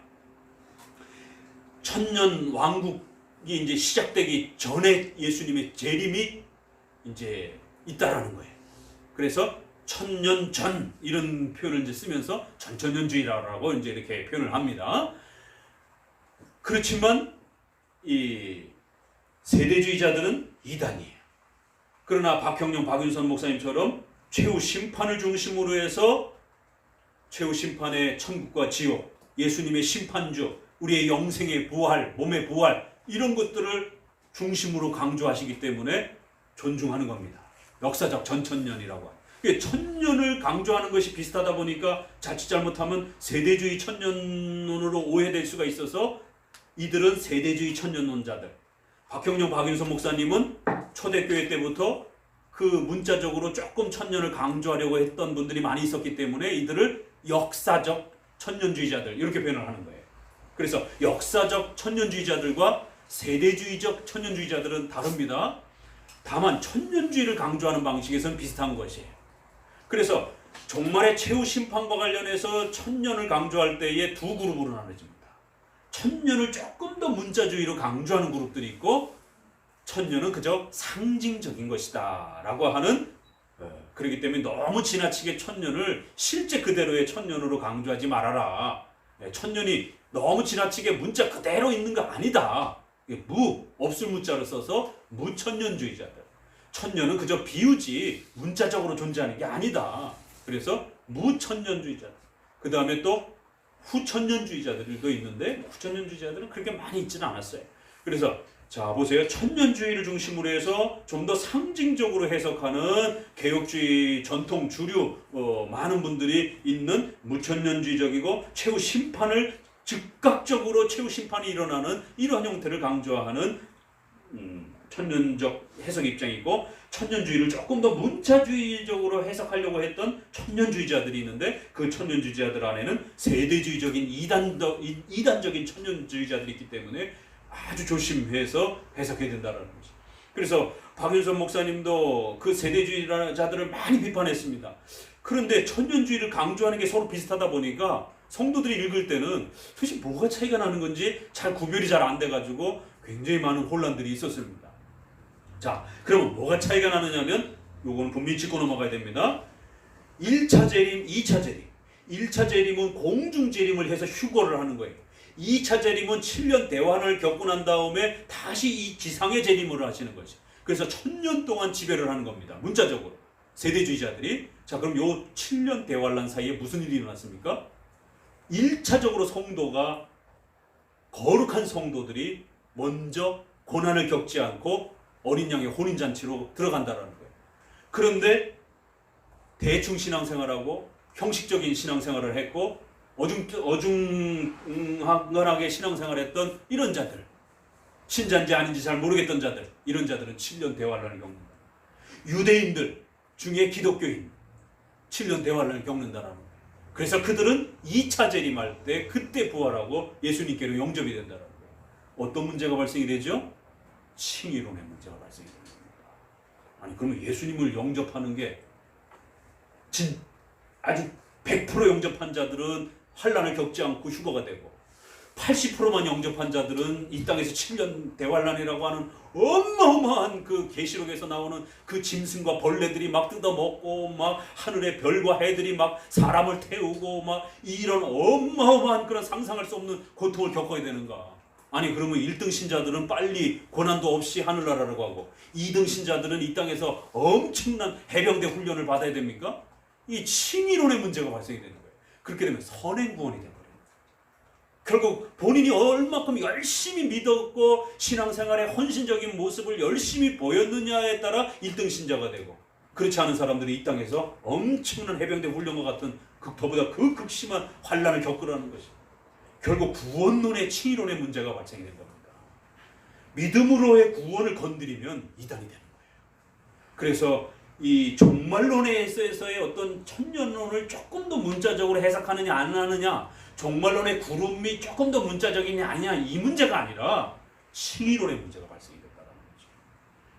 천년왕국이 이제 시작되기 전에 예수님의 재림이 이제 있다라는 거예요. 그래서 천년 전 이런 표현을 이제 쓰면서 전천년주의라고 이제 이렇게 표현을 합니다. 그렇지만 이 세대주의자들은 이단이에요. 그러나 박형룡, 박윤선 목사님처럼 최후 심판을 중심으로 해서 최후 심판의 천국과 지옥, 예수님의 심판주, 우리의 영생의 부활, 몸의 부활 이런 것들을 중심으로 강조하시기 때문에 존중하는 겁니다. 역사적 전천년이라고 해요. 천년을 강조하는 것이 비슷하다 보니까 자칫 잘못하면 세대주의 천년론으로 오해될 수가 있어서 이들은 세대주의 천년론자들. 박형룡, 박윤선 목사님은 초대교회 때부터 그 문자적으로 조금 천년을 강조하려고 했던 분들이 많이 있었기 때문에 이들을 역사적 천년주의자들 이렇게 표현을 하는 거예요. 그래서 역사적 천년주의자들과 세대주의적 천년주의자들은 다릅니다. 다만 천년주의를 강조하는 방식에서는 비슷한 것이에요. 그래서 종말의 최후 심판과 관련해서 천년을 강조할 때에 두 그룹으로 나눠집니다. 천년을 조금 더 문자주의로 강조하는 그룹들이 있고 천년은 그저 상징적인 것이다 라고 하는, 그렇기 때문에 너무 지나치게 천년을 실제 그대로의 천년으로 강조하지 말아라. 천년이 너무 지나치게 문자 그대로 있는 거 아니다. 없을 문자를 써서 무천년주의자들. 천년은 그저 비유지 문자적으로 존재하는 게 아니다. 그래서 무천년주의자들. 그 다음에 또 후천년주의자들도 있는데 후천년주의자들은 그렇게 많이 있지는 않았어요. 그래서 자 보세요. 천년주의를 중심으로 해서 좀 더 상징적으로 해석하는 개혁주의 전통 주류 많은 분들이 있는 무천년주의적이고 최후 심판을 즉각적으로 최후 심판이 일어나는 이러한 형태를 강조하는 천년적 해석 입장이고, 천년주의를 조금 더 문자주의적으로 해석하려고 했던 천년주의자들이 있는데 그 천년주의자들 안에는 세대주의적인 이단적인 천년주의자들이 있기 때문에 아주 조심해서 해석해야 된다는 거죠. 그래서 박윤선 목사님도 그 세대주의자들을 많이 비판했습니다. 그런데 천년주의를 강조하는 게 서로 비슷하다 보니까 성도들이 읽을 때는 도대체 뭐가 차이가 나는 건지 잘 구별이 잘 안 돼가지고 굉장히 많은 혼란들이 있었습니다. 자, 그러면 뭐가 차이가 나느냐면 요거는 분명히 짚고 넘어가야 됩니다. 1차 재림, 2차 재림. 1차 재림은 공중 재림을 해서 휴거를 하는 거예요. 2차 재림은 7년 대환을 겪고 난 다음에 다시 이 지상의 재림을 하시는 거죠. 그래서 1000년 동안 지배를 하는 겁니다. 문자적으로. 세대주의자들이. 자, 그럼 요 7년 대환란 사이에 무슨 일이 일어났습니까? 1차적으로 성도가, 거룩한 성도들이 먼저 고난을 겪지 않고 어린 양의 혼인잔치로 들어간다는 거예요. 그런데 대충 신앙생활하고 형식적인 신앙생활을 했고 어중간하게 신앙생활했던 이런 자들, 신자인지 아닌지 잘 모르겠던 자들, 이런 자들은 7년 대환란을 겪는다. 유대인들 중에 기독교인 7년 대환란을 겪는다라는 거예요. 그래서 그들은 2차 재림할 때 그때 부활하고 예수님께로 영접이 된다는 거예요. 어떤 문제가 발생이 되죠? 칭의론의 문제가 발생이 됩니다. 아니 그러면 예수님을 영접하는 게 아직 100% 영접한 자들은 환란을 겪지 않고 휴거가 되고 80%만 영접한 자들은 이 땅에서 7년 대환란이라고 하는 어마어마한 그 계시록에서 나오는 그 짐승과 벌레들이 막 뜯어먹고 막 하늘의 별과 해들이 막 사람을 태우고 막 이런 어마어마한 그런 상상할 수 없는 고통을 겪어야 되는가? 아니 그러면 1등 신자들은 빨리 고난도 없이 하늘나라로 가고 2등 신자들은 이 땅에서 엄청난 해병대 훈련을 받아야 됩니까? 이 칭의론의 문제가 발생이 되는 거예요. 그렇게 되면 선행구원이 되버려요. 결국 본인이 얼마큼 열심히 믿었고 신앙생활의 헌신적인 모습을 열심히 보였느냐에 따라 1등 신자가 되고 그렇지 않은 사람들이 이 땅에서 엄청난 해병대 훈련과 같은 더보다 그 극심한 환란을 겪으라는 것이 결국 구원론의 칭의론의 문제가 발생이 된 겁니다. 믿음으로의 구원을 건드리면 이단이 되는 거예요. 그래서 이 종말론에 있어서의 어떤 천년론을 조금 더 문자적으로 해석하느냐 안 하느냐, 종말론의 구름이 조금 더 문자적이냐 아니냐 이 문제가 아니라 칭의론의 문제가 발생이 됐다는 거죠.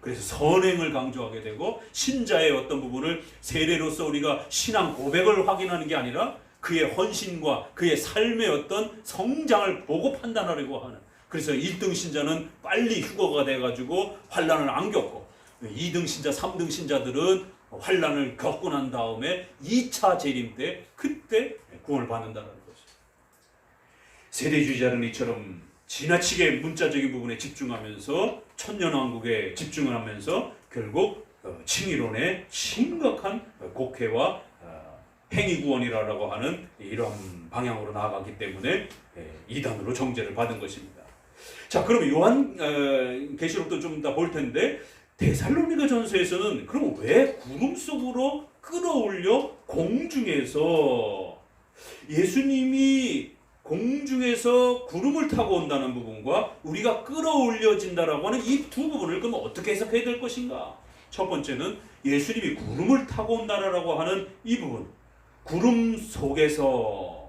그래서 선행을 강조하게 되고 신자의 어떤 부분을 세례로서 우리가 신앙 고백을 확인하는 게 아니라 그의 헌신과 그의 삶의 어떤 성장을 보고 판단하려고 하는, 그래서 1등 신자는 빨리 휴거가 돼가지고 환란을 안 겪고 2등 신자, 3등 신자들은 환란을 겪고 난 다음에 2차 재림 때 그때 구원을 받는다는 것이죠. 세대주의자는 이처럼 지나치게 문자적인 부분에 집중하면서 천년왕국에 집중을 하면서 결국 칭의론의 심각한 곡해와 행위구원이라고 하는 이런 방향으로 나아가기 때문에 이단으로 정죄를 받은 것입니다. 자, 그럼 요한 계시록도 좀 이따 볼 텐데 데살로니가 전서에서는 그럼 왜 구름 속으로 끌어올려 공중에서 예수님이 공중에서 구름을 타고 온다는 부분과 우리가 끌어올려진다라고 하는 이 두 부분을 그럼 어떻게 해석해야 될 것인가? 첫 번째는 예수님이 구름을 타고 온다라고 하는 이 부분, 구름 속에서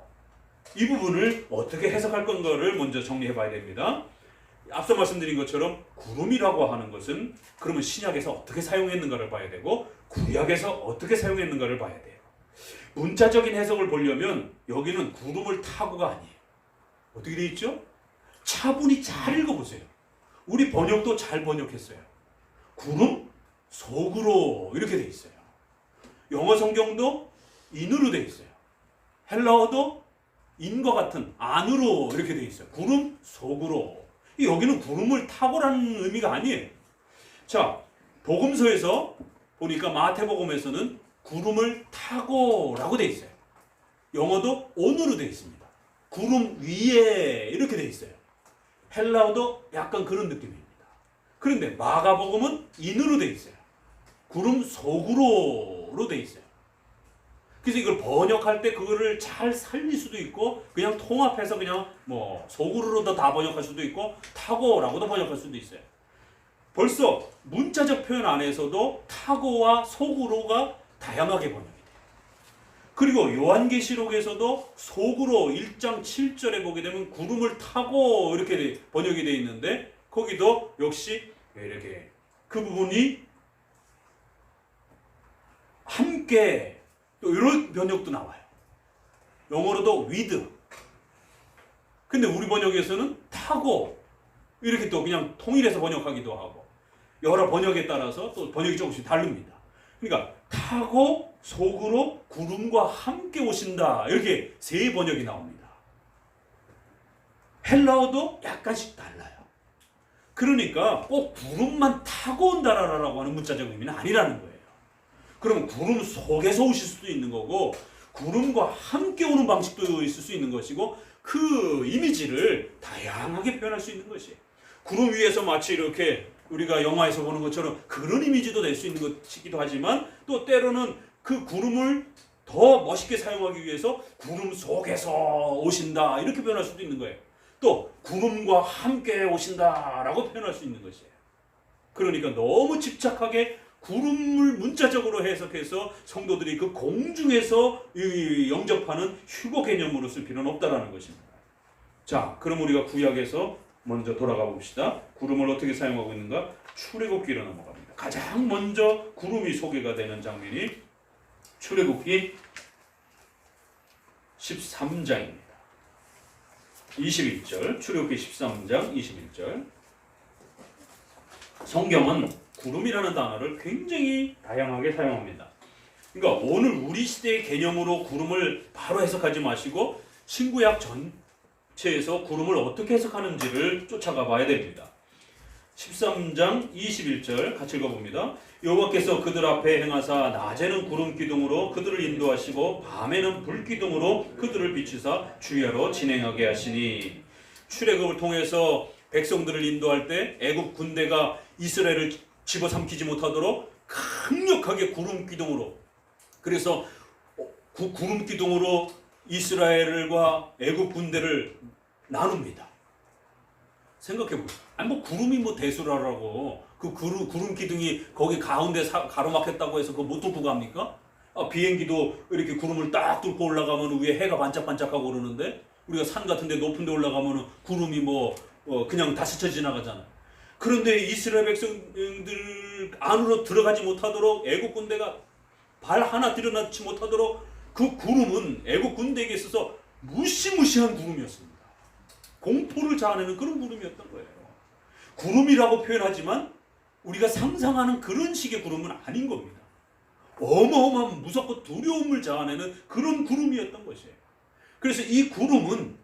이 부분을 어떻게 해석할 건가를 먼저 정리해 봐야 됩니다. 앞서 말씀드린 것처럼 구름이라고 하는 것은 그러면 신약에서 어떻게 사용했는가를 봐야 되고 구약에서 어떻게 사용했는가를 봐야 돼요. 문자적인 해석을 보려면 여기는 구름을 타고가 아니에요. 어떻게 돼 있죠? 차분히 잘 읽어보세요. 우리 번역도 잘 번역했어요. 구름 속으로 이렇게 돼 있어요. 영어 성경도 인으로 돼 있어요. 헬라어도 인과 같은 안으로 이렇게 돼 있어요. 구름 속으로. 여기는 구름을 타고라는 의미가 아니에요. 자, 복음서에서 보니까 마태복음에서는 구름을 타고라고 돼 있어요. 영어도 on으로 돼 있습니다. 구름 위에 이렇게 돼 있어요. 헬라어도 약간 그런 느낌입니다. 그런데 마가복음은 인으로 돼 있어요. 구름 속으로로 돼 있어요. 그래서 이걸 번역할 때 그거를 잘 살릴 수도 있고 그냥 통합해서 그냥 뭐 속으로도 다 번역할 수도 있고 타고라고도 번역할 수도 있어요. 벌써 문자적 표현 안에서도 타고와 속으로가 다양하게 번역이 돼요. 그리고 요한계시록에서도 속으로 1장 7절에 보게 되면 구름을 타고 이렇게 번역이 되어 있는데 거기도 역시 이렇게 그 부분이 함께 또 이런 번역도 나와요. 영어로도 with. 근데 우리 번역에서는 타고 이렇게 또 그냥 통일해서 번역하기도 하고 여러 번역에 따라서 또 번역이 조금씩 다릅니다. 그러니까 타고 속으로 구름과 함께 오신다 이렇게 세 번역이 나옵니다. 헬라어도 약간씩 달라요. 그러니까 꼭 구름만 타고 온다라고 하는 문자적 의미는 아니라는 거예요. 그러면 구름 속에서 오실 수도 있는 거고 구름과 함께 오는 방식도 있을 수 있는 것이고 그 이미지를 다양하게 표현할 수 있는 것이에요. 구름 위에서 마치 이렇게 우리가 영화에서 보는 것처럼 그런 이미지도 낼 수 있는 것이기도 하지만 또 때로는 그 구름을 더 멋있게 사용하기 위해서 구름 속에서 오신다 이렇게 표현할 수도 있는 거예요. 또 구름과 함께 오신다라고 표현할 수 있는 것이에요. 그러니까 너무 집착하게 구름을 문자적으로 해석해서 성도들이 그 공중에서 영접하는 휴거 개념으로 쓸 필요는 없다라는 것입니다. 자, 그럼 우리가 구약에서 먼저 돌아가 봅시다. 구름을 어떻게 사용하고 있는가? 출애굽기로 넘어갑니다. 가장 먼저 구름이 소개가 되는 장면이 출애굽기 13장입니다. 21절, 출애굽기 13장 21절. 성경은 구름이라는 단어를 굉장히 다양하게 사용합니다. 그러니까 오늘 우리 시대의 개념으로 구름을 바로 해석하지 마시고 신구약 전체에서 구름을 어떻게 해석하는지를 쫓아가 봐야 됩니다. 13장 21절 같이 읽어봅니다. 여호와께서 그들 앞에 행하사 낮에는 구름 기둥으로 그들을 인도하시고 밤에는 불 기둥으로 그들을 비추사 주야로 진행하게 하시니. 출애굽을 통해서 백성들을 인도할 때 애굽 군대가 이스라엘을 집어삼키지 못하도록 강력하게 구름 기둥으로, 그래서 구름 기둥으로 이스라엘과 애굽 군대를 나눕니다. 생각해보세요. 아니 뭐 구름이 뭐 대수라라고 그 구름 기둥이 거기 가운데 가로막혔다고 해서 그거 못 뚫고 갑니까? 비행기도 이렇게 구름을 딱 뚫고 올라가면 위에 해가 반짝반짝하고 그러는데 우리가 산 같은데 높은 데 올라가면 구름이 그냥 다 스쳐 지나가잖아요. 그런데 이스라엘 백성들 안으로 들어가지 못하도록 애국 군대가 발 하나 들여놓지 못하도록 그 구름은 애국 군대에게 있어서 무시무시한 구름이었습니다. 공포를 자아내는 그런 구름이었던 거예요. 구름이라고 표현하지만 우리가 상상하는 그런 식의 구름은 아닌 겁니다. 어마어마한 무섭고 두려움을 자아내는 그런 구름이었던 것이에요. 그래서 이 구름은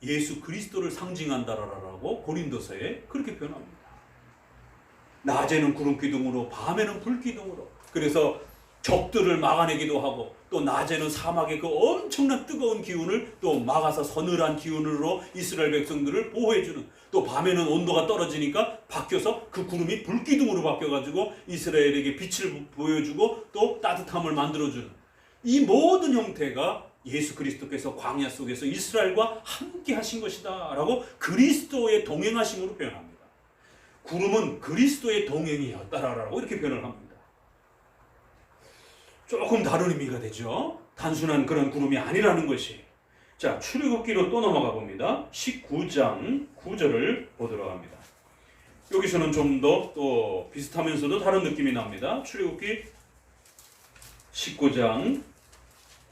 예수 그리스도를 상징한다라고 고린도서에 그렇게 표현합니다. 낮에는 구름 기둥으로 밤에는 불 기둥으로, 그래서 적들을 막아내기도 하고 또 낮에는 사막의 그 엄청난 뜨거운 기운을 또 막아서 서늘한 기운으로 이스라엘 백성들을 보호해주는, 또 밤에는 온도가 떨어지니까 바뀌어서 그 구름이 불기둥으로 바뀌어가지고 이스라엘에게 빛을 보여주고 또 따뜻함을 만들어주는 이 모든 형태가 예수 그리스도께서 광야 속에서 이스라엘과 함께 하신 것이다 라고 그리스도의 동행하심으로 표현합니다. 구름은 그리스도의 동행이었다라고 이렇게 표현을 합니다. 조금 다른 의미가 되죠. 단순한 그런 구름이 아니라는 것이. 자, 출애굽기로 또 넘어가 봅니다. 19장 9절을 보도록 합니다. 여기서는 좀 더 또 비슷하면서도 다른 느낌이 납니다. 출애굽기 19장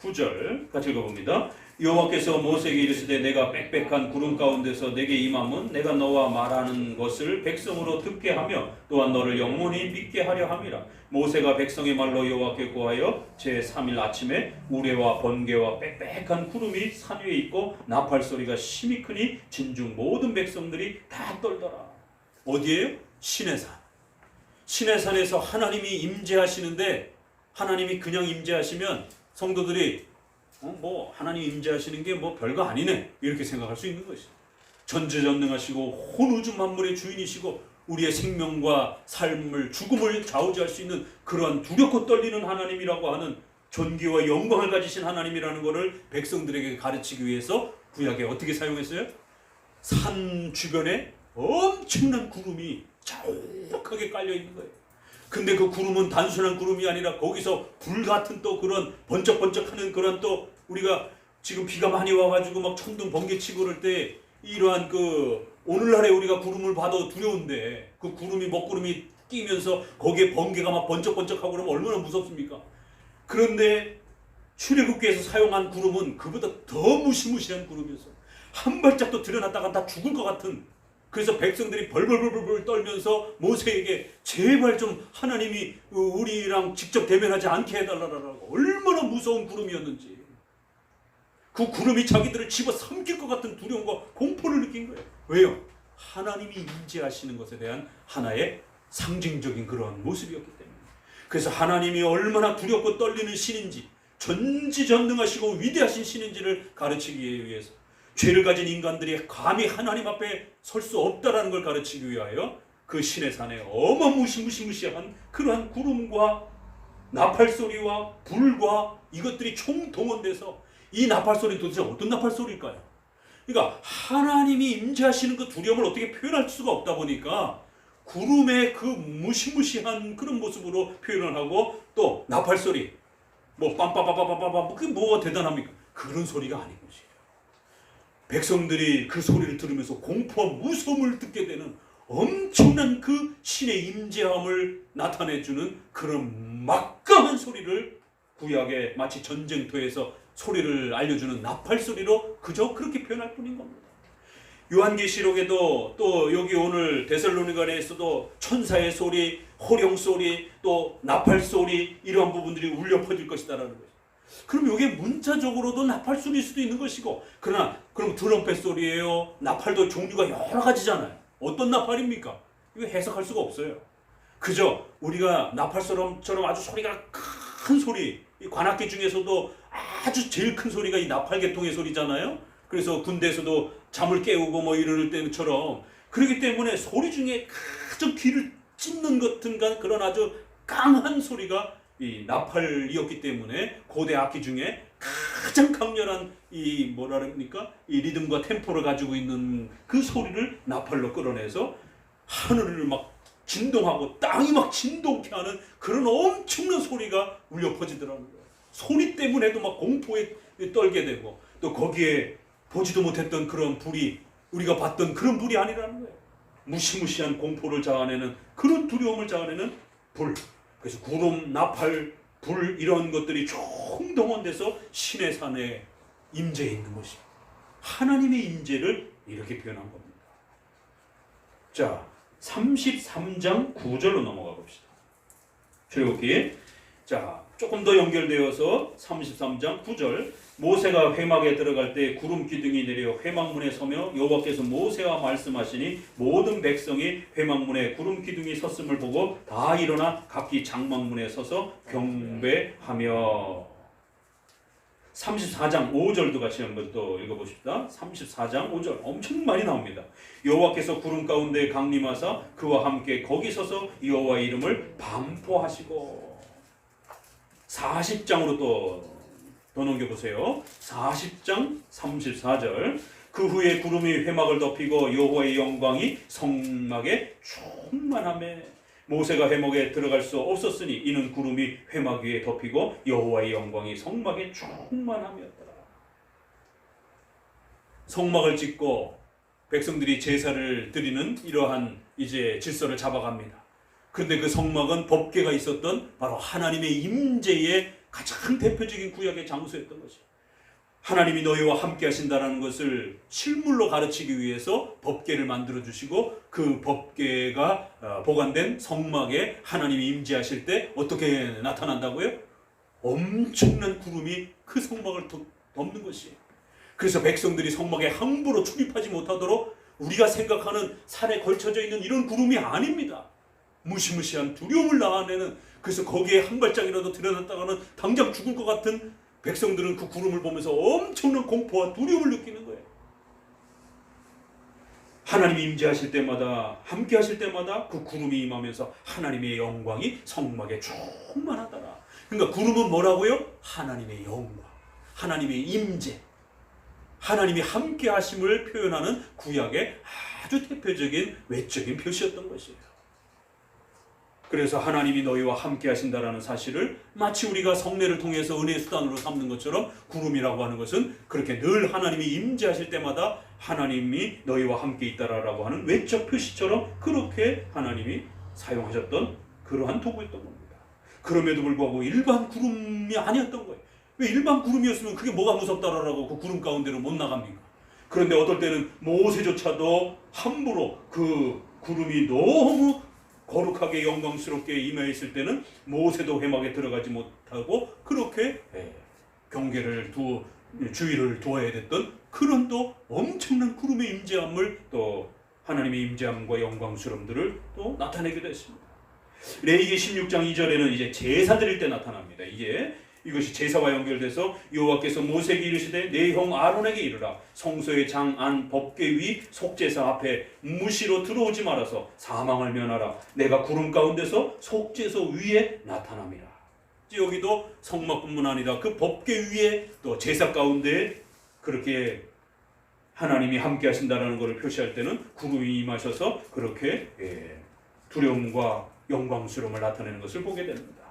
9절 같이 읽어봅니다. 여호와께서 모세에게 이르시되 내가 빽빽한 구름 가운데서 내게 임함은 내가 너와 말하는 것을 백성으로 듣게 하며 또한 너를 영원히 믿게 하려 함이라. 모세가 백성의 말로 여호와께 구하여 제3일 아침에 우레와 번개와 빽빽한 구름이 산 위에 있고 나팔 소리가 심히 크니 진중 모든 백성들이 다 떨더라. 어디에요? 시내산. 시내산에서 하나님이 임재하시는데, 하나님이 그냥 임재하시면 성도들이 하나님 임재하시는 게 별거 아니네 이렇게 생각할 수 있는 것이죠. 전지전능하시고 혼우주 만물의 주인이시고 우리의 생명과 삶을, 죽음을 좌우지할 수 있는 그러한 두렵고 떨리는 하나님이라고 하는 존귀와 영광을 가지신 하나님이라는 것을 백성들에게 가르치기 위해서 구약에 어떻게 사용했어요? 산 주변에 엄청난 구름이 자욱하게 깔려 있는 거예요. 근데 그 구름은 단순한 구름이 아니라 거기서 불 같은 또 그런 번쩍번쩍하는 그런, 또 우리가 지금 비가 많이 와가지고 막 천둥 번개 치고 그럴 때 이러한 오늘날에 우리가 구름을 봐도 두려운데 그 구름이 먹구름이 끼면서 거기에 번개가 막 번쩍번쩍하고 그러면 얼마나 무섭습니까? 그런데 출애굽기에서 사용한 구름은 그보다 더 무시무시한 구름이었어요. 한 발짝도 들여놨다가 다 죽을 것 같은. 그래서 백성들이 벌벌벌벌 떨면서 모세에게 제발 좀 하나님이 우리랑 직접 대면하지 않게 해달라고, 얼마나 무서운 구름이었는지. 그 구름이 자기들을 집어삼킬 것 같은 두려움과 공포를 느낀 거예요. 왜요? 하나님이 임재하시는 것에 대한 하나의 상징적인 그러한 모습이었기 때문에. 그래서 하나님이 얼마나 두렵고 떨리는 신인지, 전지전능하시고 위대하신 신인지를 가르치기 위해서, 죄를 가진 인간들이 감히 하나님 앞에 설 수 없다라는 걸 가르치기 위하여 그 시내산에 어마무시무시한 그러한 구름과 나팔 소리와 불과 이것들이 총동원돼서 이 나팔 소리 도대체 어떤 나팔 소리일까요? 그러니까 하나님이 임재하시는 그 두려움을 어떻게 표현할 수가 없다 보니까 구름의 그 무시무시한 그런 모습으로 표현을 하고 또 나팔 소리 뭐 빰빠빠빠빠빠 그게 뭐가 대단합니까? 그런 소리가 아닌 것이에요. 백성들이 그 소리를 들으면서 공포와 무서움을 듣게 되는 엄청난 그 신의 임재함을 나타내주는 그런 막강한 소리를 구약에 마치 전쟁터에서 소리를 알려주는 나팔 소리로 그저 그렇게 표현할 뿐인 겁니다. 요한계시록에도 또 여기 오늘 데살로니가에서도 천사의 소리, 호령 소리, 또 나팔 소리 이러한 부분들이 울려 퍼질 것이다라는 거예요. 그럼 이게 문자적으로도 나팔 소리일 수도 있는 것이고, 그러나 그럼 트럼펫 소리예요. 나팔도 종류가 여러 가지잖아요. 어떤 나팔입니까? 이거 해석할 수가 없어요. 그저 우리가 나팔처럼 아주 소리가 큰 소리, 이 관악기 중에서도 아주 제일 큰 소리가 이 나팔 계통의 소리잖아요. 그래서 군대에서도 잠을 깨우고 뭐 이럴 때처럼, 그렇기 때문에 소리 중에 가장 귀를 찢는 같은 그런 아주 강한 소리가 이 나팔이었기 때문에 고대 악기 중에 가장 강렬한 이 뭐라 그럽니까? 이 리듬과 템포를 가지고 있는 그 소리를 나팔로 끌어내서 하늘을 막 진동하고 땅이 막 진동케 하는 그런 엄청난 소리가 울려 퍼지더라는 거예요. 소리 때문에도 막 공포에 떨게 되고, 또 거기에 보지도 못했던 그런 불이, 우리가 봤던 그런 불이 아니라는 거예요. 무시무시한 공포를 자아내는, 그런 두려움을 자아내는 불. 그래서 구름, 나팔, 불 이런 것들이 총동원돼서 신의 산에 임재해 있는 것이에요. 하나님의 임재를 이렇게 표현한 겁니다. 자, 33장 9절로 넘어가 봅시다. 출애굽기. 자, 조금 더 연결되어서 33장 9절. 모세가 회막에 들어갈 때 구름 기둥이 내려 회막문에 서며 여호와께서 모세와 말씀하시니 모든 백성이 회막문에 구름 기둥이 섰음을 보고 다 일어나 각기 장막문에 서서 경배하며. 34장 5절도 같이 한번 또 읽어보십시다. 34장 5절 엄청 많이 나옵니다. 여호와께서 구름 가운데 강림하사 그와 함께 거기 서서 여호와의 이름을 반포하시고. 40장으로 또 더 넘겨보세요. 40장 34절. 그 후에 구름이 회막을 덮이고 여호와의 영광이 성막에 충만하매 모세가 회막에 들어갈 수 없었으니 이는 구름이 회막 위에 덮이고 여호와의 영광이 성막에 충만함이었더라. 성막을 짓고 백성들이 제사를 드리는 이러한 이제 질서를 잡아갑니다. 그런데 그 성막은 법궤가 있었던 바로 하나님의 임재의 가장 대표적인 구약의 장소였던 것이에요. 하나님이 너희와 함께 하신다는 것을 실물로 가르치기 위해서 법궤를 만들어 주시고, 그 법궤가 보관된 성막에 하나님이 임재하실 때 어떻게 나타난다고요? 엄청난 구름이 그 성막을 덮는 것이에요. 그래서 백성들이 성막에 함부로 출입하지 못하도록 우리가 생각하는 산에 걸쳐져 있는 이런 구름이 아닙니다. 무시무시한 두려움을 나타내는, 그래서 거기에 한 발짝이라도 들여놨다가는 당장 죽을 것 같은 백성들은 그 구름을 보면서 엄청난 공포와 두려움을 느끼는 거예요. 하나님이 임재하실 때마다, 함께 하실 때마다 그 구름이 임하면서 하나님의 영광이 성막에 충만하더라. 그러니까 구름은 뭐라고요? 하나님의 영광, 하나님의 임재, 하나님이 함께 하심을 표현하는 구약의 아주 대표적인 외적인 표시였던 것이에요. 그래서 하나님이 너희와 함께 하신다라는 사실을 마치 우리가 성례를 통해서 은혜의 수단으로 삼는 것처럼, 구름이라고 하는 것은 그렇게 늘 하나님이 임재하실 때마다 하나님이 너희와 함께 있다라고 하는 외적 표시처럼 그렇게 하나님이 사용하셨던 그러한 도구였던 겁니다. 그럼에도 불구하고 일반 구름이 아니었던 거예요. 왜 일반 구름이었으면 그게 뭐가 무섭다라고 그 구름 가운데로 못 나갑니까? 그런데 어떨 때는 모세조차도 함부로 그 구름이 너무 거룩하게 영광스럽게 임해 있을 때는 모세도 회막에 들어가지 못하고 그렇게 경계를 주의를 두어야 됐던 그런 또 엄청난 구름의 임재함을, 또 하나님의 임재함과 영광스러움들을 또 나타내기도 했습니다. 레위기 16장 2절에는 이제 제사 드릴 때 나타납니다. 이것이 제사와 연결돼서 여호와께서 모세에게 이르시되 내 형 아론에게 이르라. 성소의 장 안 법궤 위 속죄사 앞에 무시로 들어오지 말아서 사망을 면하라. 내가 구름 가운데서 속죄소 위에 나타남이라. 여기도 성막뿐만 아니라 그 법궤 위에 또 제사 가운데 그렇게 하나님이 함께 하신다는 것을 표시할 때는 구름이 임하셔서 그렇게 두려움과 영광스러움을 나타내는 것을 보게 됩니다.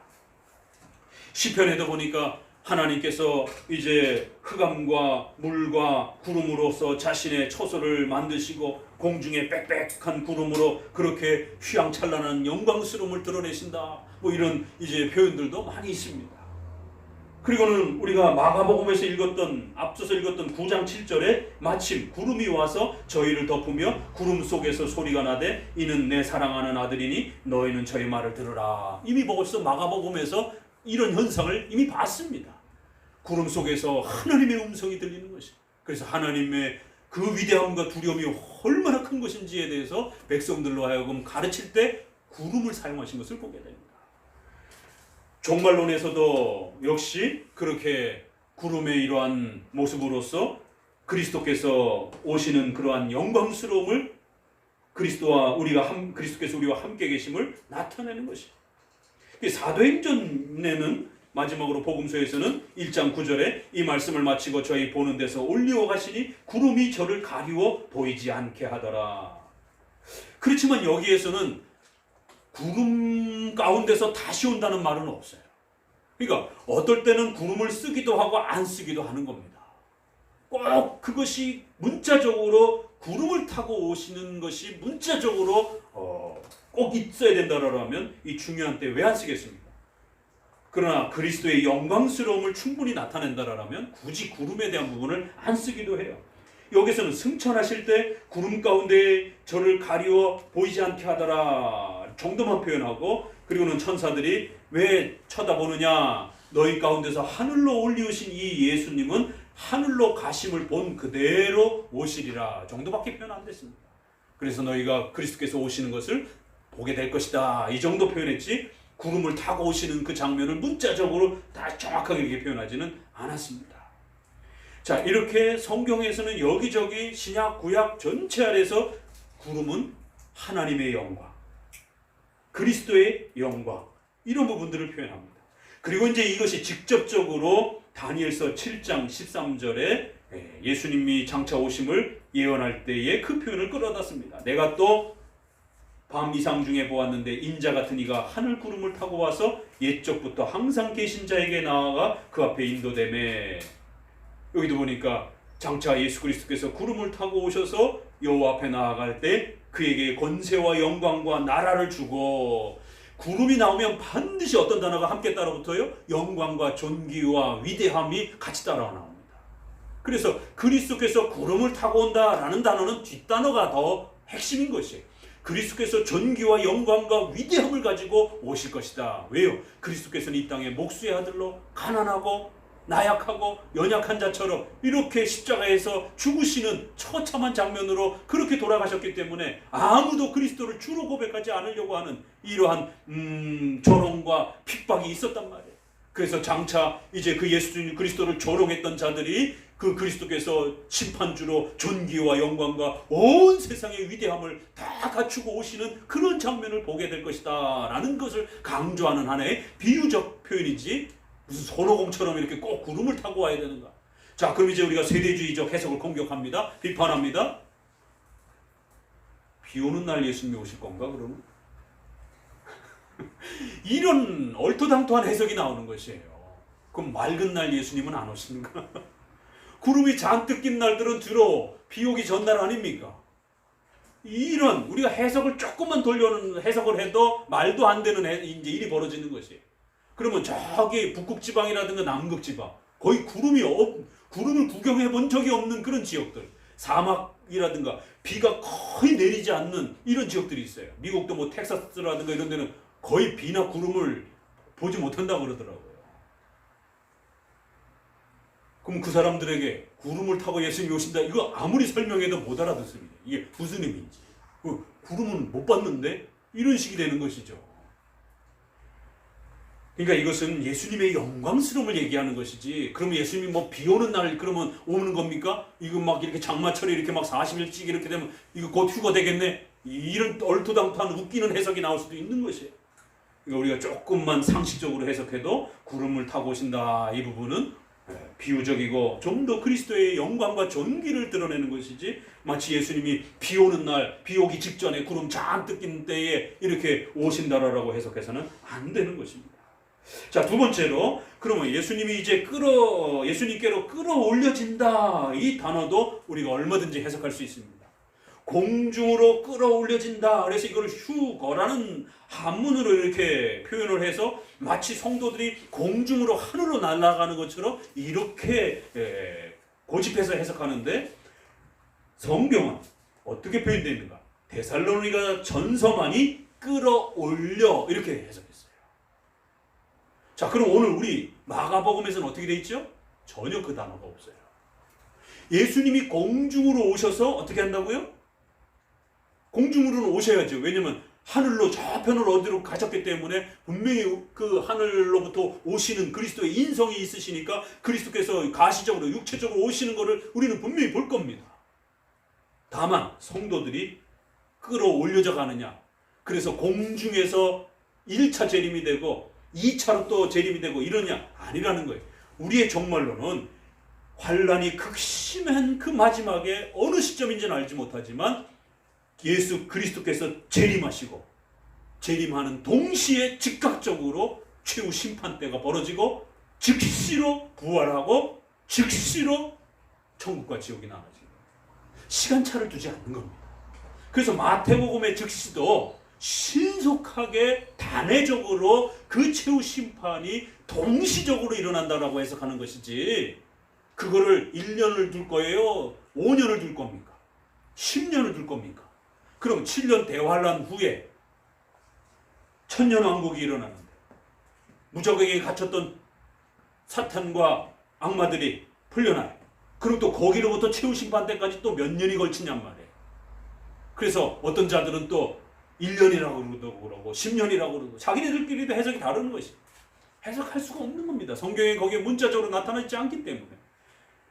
시편에도 보니까 하나님께서 이제 흑암과 물과 구름으로서 자신의 처소를 만드시고 공중에 빽빽한 구름으로 그렇게 휘황찬란한 영광스러움을 드러내신다. 뭐 이런 이제 표현들도 많이 있습니다. 그리고는 우리가 마가복음에서 앞서서 읽었던 9장 7절에 마침 구름이 와서 저희를 덮으며 구름 속에서 소리가 나되 이는 내 사랑하는 아들이니 너희는 저의 말을 들으라. 이미 벌써 마가복음에서 이런 현상을 이미 봤습니다. 구름 속에서 하나님의 음성이 들리는 것이. 그래서 하나님의 그 위대함과 두려움이 얼마나 큰 것인지에 대해서 백성들로 하여금 가르칠 때 구름을 사용하신 것을 보게 됩니다. 종말론에서도 역시 그렇게 구름의 이러한 모습으로서 그리스도께서 오시는 그러한 영광스러움을 그리스도께서 우리와 함께 계심을 나타내는 것이. 사도행전에는 마지막으로 복음서에서는 1장 9절에 이 말씀을 마치고 저희 보는 데서 올리어 가시니 구름이 저를 가리워 보이지 않게 하더라. 그렇지만 여기에서는 구름 가운데서 다시 온다는 말은 없어요. 그러니까 어떨 때는 구름을 쓰기도 하고 안 쓰기도 하는 겁니다. 꼭 그것이 문자적으로 구름을 타고 오시는 것이 문자적으로 꼭 있어야 된다라면 이 중요한 때 왜 안 쓰겠습니까? 그러나 그리스도의 영광스러움을 충분히 나타낸다라면 굳이 구름에 대한 부분을 안 쓰기도 해요. 여기서는 승천하실 때 구름 가운데 저를 가리워 보이지 않게 하더라 정도만 표현하고, 그리고는 천사들이 왜 쳐다보느냐, 너희 가운데서 하늘로 올리우신 이 예수님은 하늘로 가심을 본 그대로 오시리라 정도밖에 표현 안 됐습니다. 그래서 너희가 그리스도께서 오시는 것을 보게 될 것이다 이 정도 표현했지, 구름을 타고 오시는 그 장면을 문자적으로 다 정확하게 이렇게 표현하지는 않았습니다. 자, 이렇게 성경에서는 여기저기 신약 구약 전체 아래서 구름은 하나님의 영광, 그리스도의 영광, 이런 부분들을 표현합니다. 그리고 이제 이것이 직접적으로 다니엘서 7장 13절에 예수님이 장차 오심을 예언할 때에 그 표현을 끌어다습니다. 내가 또 밤 이상 중에 보았는데 인자 같은 이가 하늘 구름을 타고 와서 옛적부터 항상 계신 자에게 나아가 그 앞에 인도되매. 여기도 보니까 장차 예수 그리스도께서 구름을 타고 오셔서 여호와 앞에 나아갈 때 그에게 권세와 영광과 나라를 주고, 구름이 나오면 반드시 어떤 단어가 함께 따라붙어요? 영광과 존귀와 위대함이 같이 따라 나옵니다. 그래서 그리스도께서 구름을 타고 온다라는 단어는 뒷단어가 더 핵심인 것이에요. 그리스도께서 존귀와 영광과 위대함을 가지고 오실 것이다. 왜요? 그리스도께서는 이 땅에 목수의 아들로 가난하고 나약하고 연약한 자처럼 이렇게 십자가에서 죽으시는 처참한 장면으로 그렇게 돌아가셨기 때문에 아무도 그리스도를 주로 고백하지 않으려고 하는 이러한 조롱과 핍박이 있었단 말이에요. 그래서 장차 이제 그 예수 그리스도를 조롱했던 자들이 그 그리스도께서 심판주로 존귀와 영광과 온 세상의 위대함을 다 갖추고 오시는 그런 장면을 보게 될 것이다 라는 것을 강조하는 하나의 비유적 표현이지, 무슨 손오공처럼 이렇게 꼭 구름을 타고 와야 되는가. 자, 그럼 이제 우리가 세대주의적 해석을 공격합니다. 비판합니다. 비 오는 날 예수님이 오실 건가 그러면? 이런 얼토당토한 해석이 나오는 것이에요. 그럼 맑은 날 예수님은 안 오시는가? 구름이 잔뜩 낀 날들은 주로 비 오기 전날 아닙니까? 이런 우리가 해석을 조금만 돌려는 해석을 해도 말도 안 되는 이제 일이 벌어지는 것이에요. 그러면 저기 북극지방이라든가 남극지방, 거의 구름을 구경해 본 적이 없는 그런 지역들, 사막이라든가 비가 거의 내리지 않는 이런 지역들이 있어요. 미국도 뭐 텍사스라든가 이런 데는 거의 비나 구름을 보지 못한다고 그러더라고요. 그럼 그 사람들에게 구름을 타고 예수님이 오신다, 이거 아무리 설명해도 못 알아듣습니다. 이게 무슨 의미인지. 구름은 못 봤는데 이런 식이 되는 것이죠. 그러니까 이것은 예수님의 영광스러움을 얘기하는 것이지, 그럼 예수님이 뭐 비 오는 날 그러면 오는 겁니까? 이거 막 이렇게 장마철에 이렇게 막 40일씩 이렇게 되면 이거 곧 휴가 되겠네? 이런 얼토당토한 웃기는 해석이 나올 수도 있는 것이에요. 우리가 조금만 상식적으로 해석해도 구름을 타고 오신다, 이 부분은 비유적이고 좀 더 그리스도의 영광과 존귀를 드러내는 것이지, 마치 예수님이 비 오는 날, 비 오기 직전에 구름 잔뜩 낀 때에 이렇게 오신다라고 해석해서는 안 되는 것입니다. 자, 두 번째로, 그러면 예수님이 이제 예수님께로 끌어올려진다, 이 단어도 우리가 얼마든지 해석할 수 있습니다. 공중으로 끌어올려진다. 그래서 이걸 휴거라는 한문으로 이렇게 표현을 해서 마치 성도들이 공중으로 하늘로 날아가는 것처럼 이렇게 고집해서 해석하는데, 성경은 어떻게 표현되어 있는가? 데살로니가 전서만이 끌어올려, 이렇게 해석했어요. 자, 그럼 오늘 우리 마가복음에서는 어떻게 되어 있죠? 전혀 그 단어가 없어요. 예수님이 공중으로 오셔서 어떻게 한다고요? 공중으로는 오셔야죠. 왜냐면 하늘로 저편으로 어디로 가셨기 때문에 분명히 그 하늘로부터 오시는 그리스도의 인성이 있으시니까 그리스도께서 가시적으로 육체적으로 오시는 것을 우리는 분명히 볼 겁니다. 다만 성도들이 끌어올려져 가느냐, 그래서 공중에서 1차 재림이 되고 2차로 또 재림이 되고 이러냐, 아니라는 거예요. 우리의 종말로는 환란이 극심한 그 마지막에 어느 시점인지는 알지 못하지만 예수 그리스도께서 재림하시고 재림하는 동시에 즉각적으로 최후 심판대가 벌어지고 즉시로 부활하고 즉시로 천국과 지옥이 나눠지는 거예요. 시간차를 두지 않는 겁니다. 그래서 마태복음의 즉시도 신속하게 단회적으로 그 최후 심판이 동시적으로 일어난다라고 해석하는 것이지, 그거를 1년을 둘 거예요? 5년을 둘 겁니까? 10년을 둘 겁니까? 그럼 7년 대환란 후에 천년왕국이 일어나는데 무적에게 갇혔던 사탄과 악마들이 풀려나요. 그럼 또 거기로부터 최후 심판 때까지 또 몇 년이 걸치냔 말이에요. 그래서 어떤 자들은 또 1년이라고 그러고 10년이라고 그러고 자기네들끼리도 해석이 다른 것이, 해석할 수가 없는 겁니다. 성경에 거기에 문자적으로 나타나지 않기 때문에.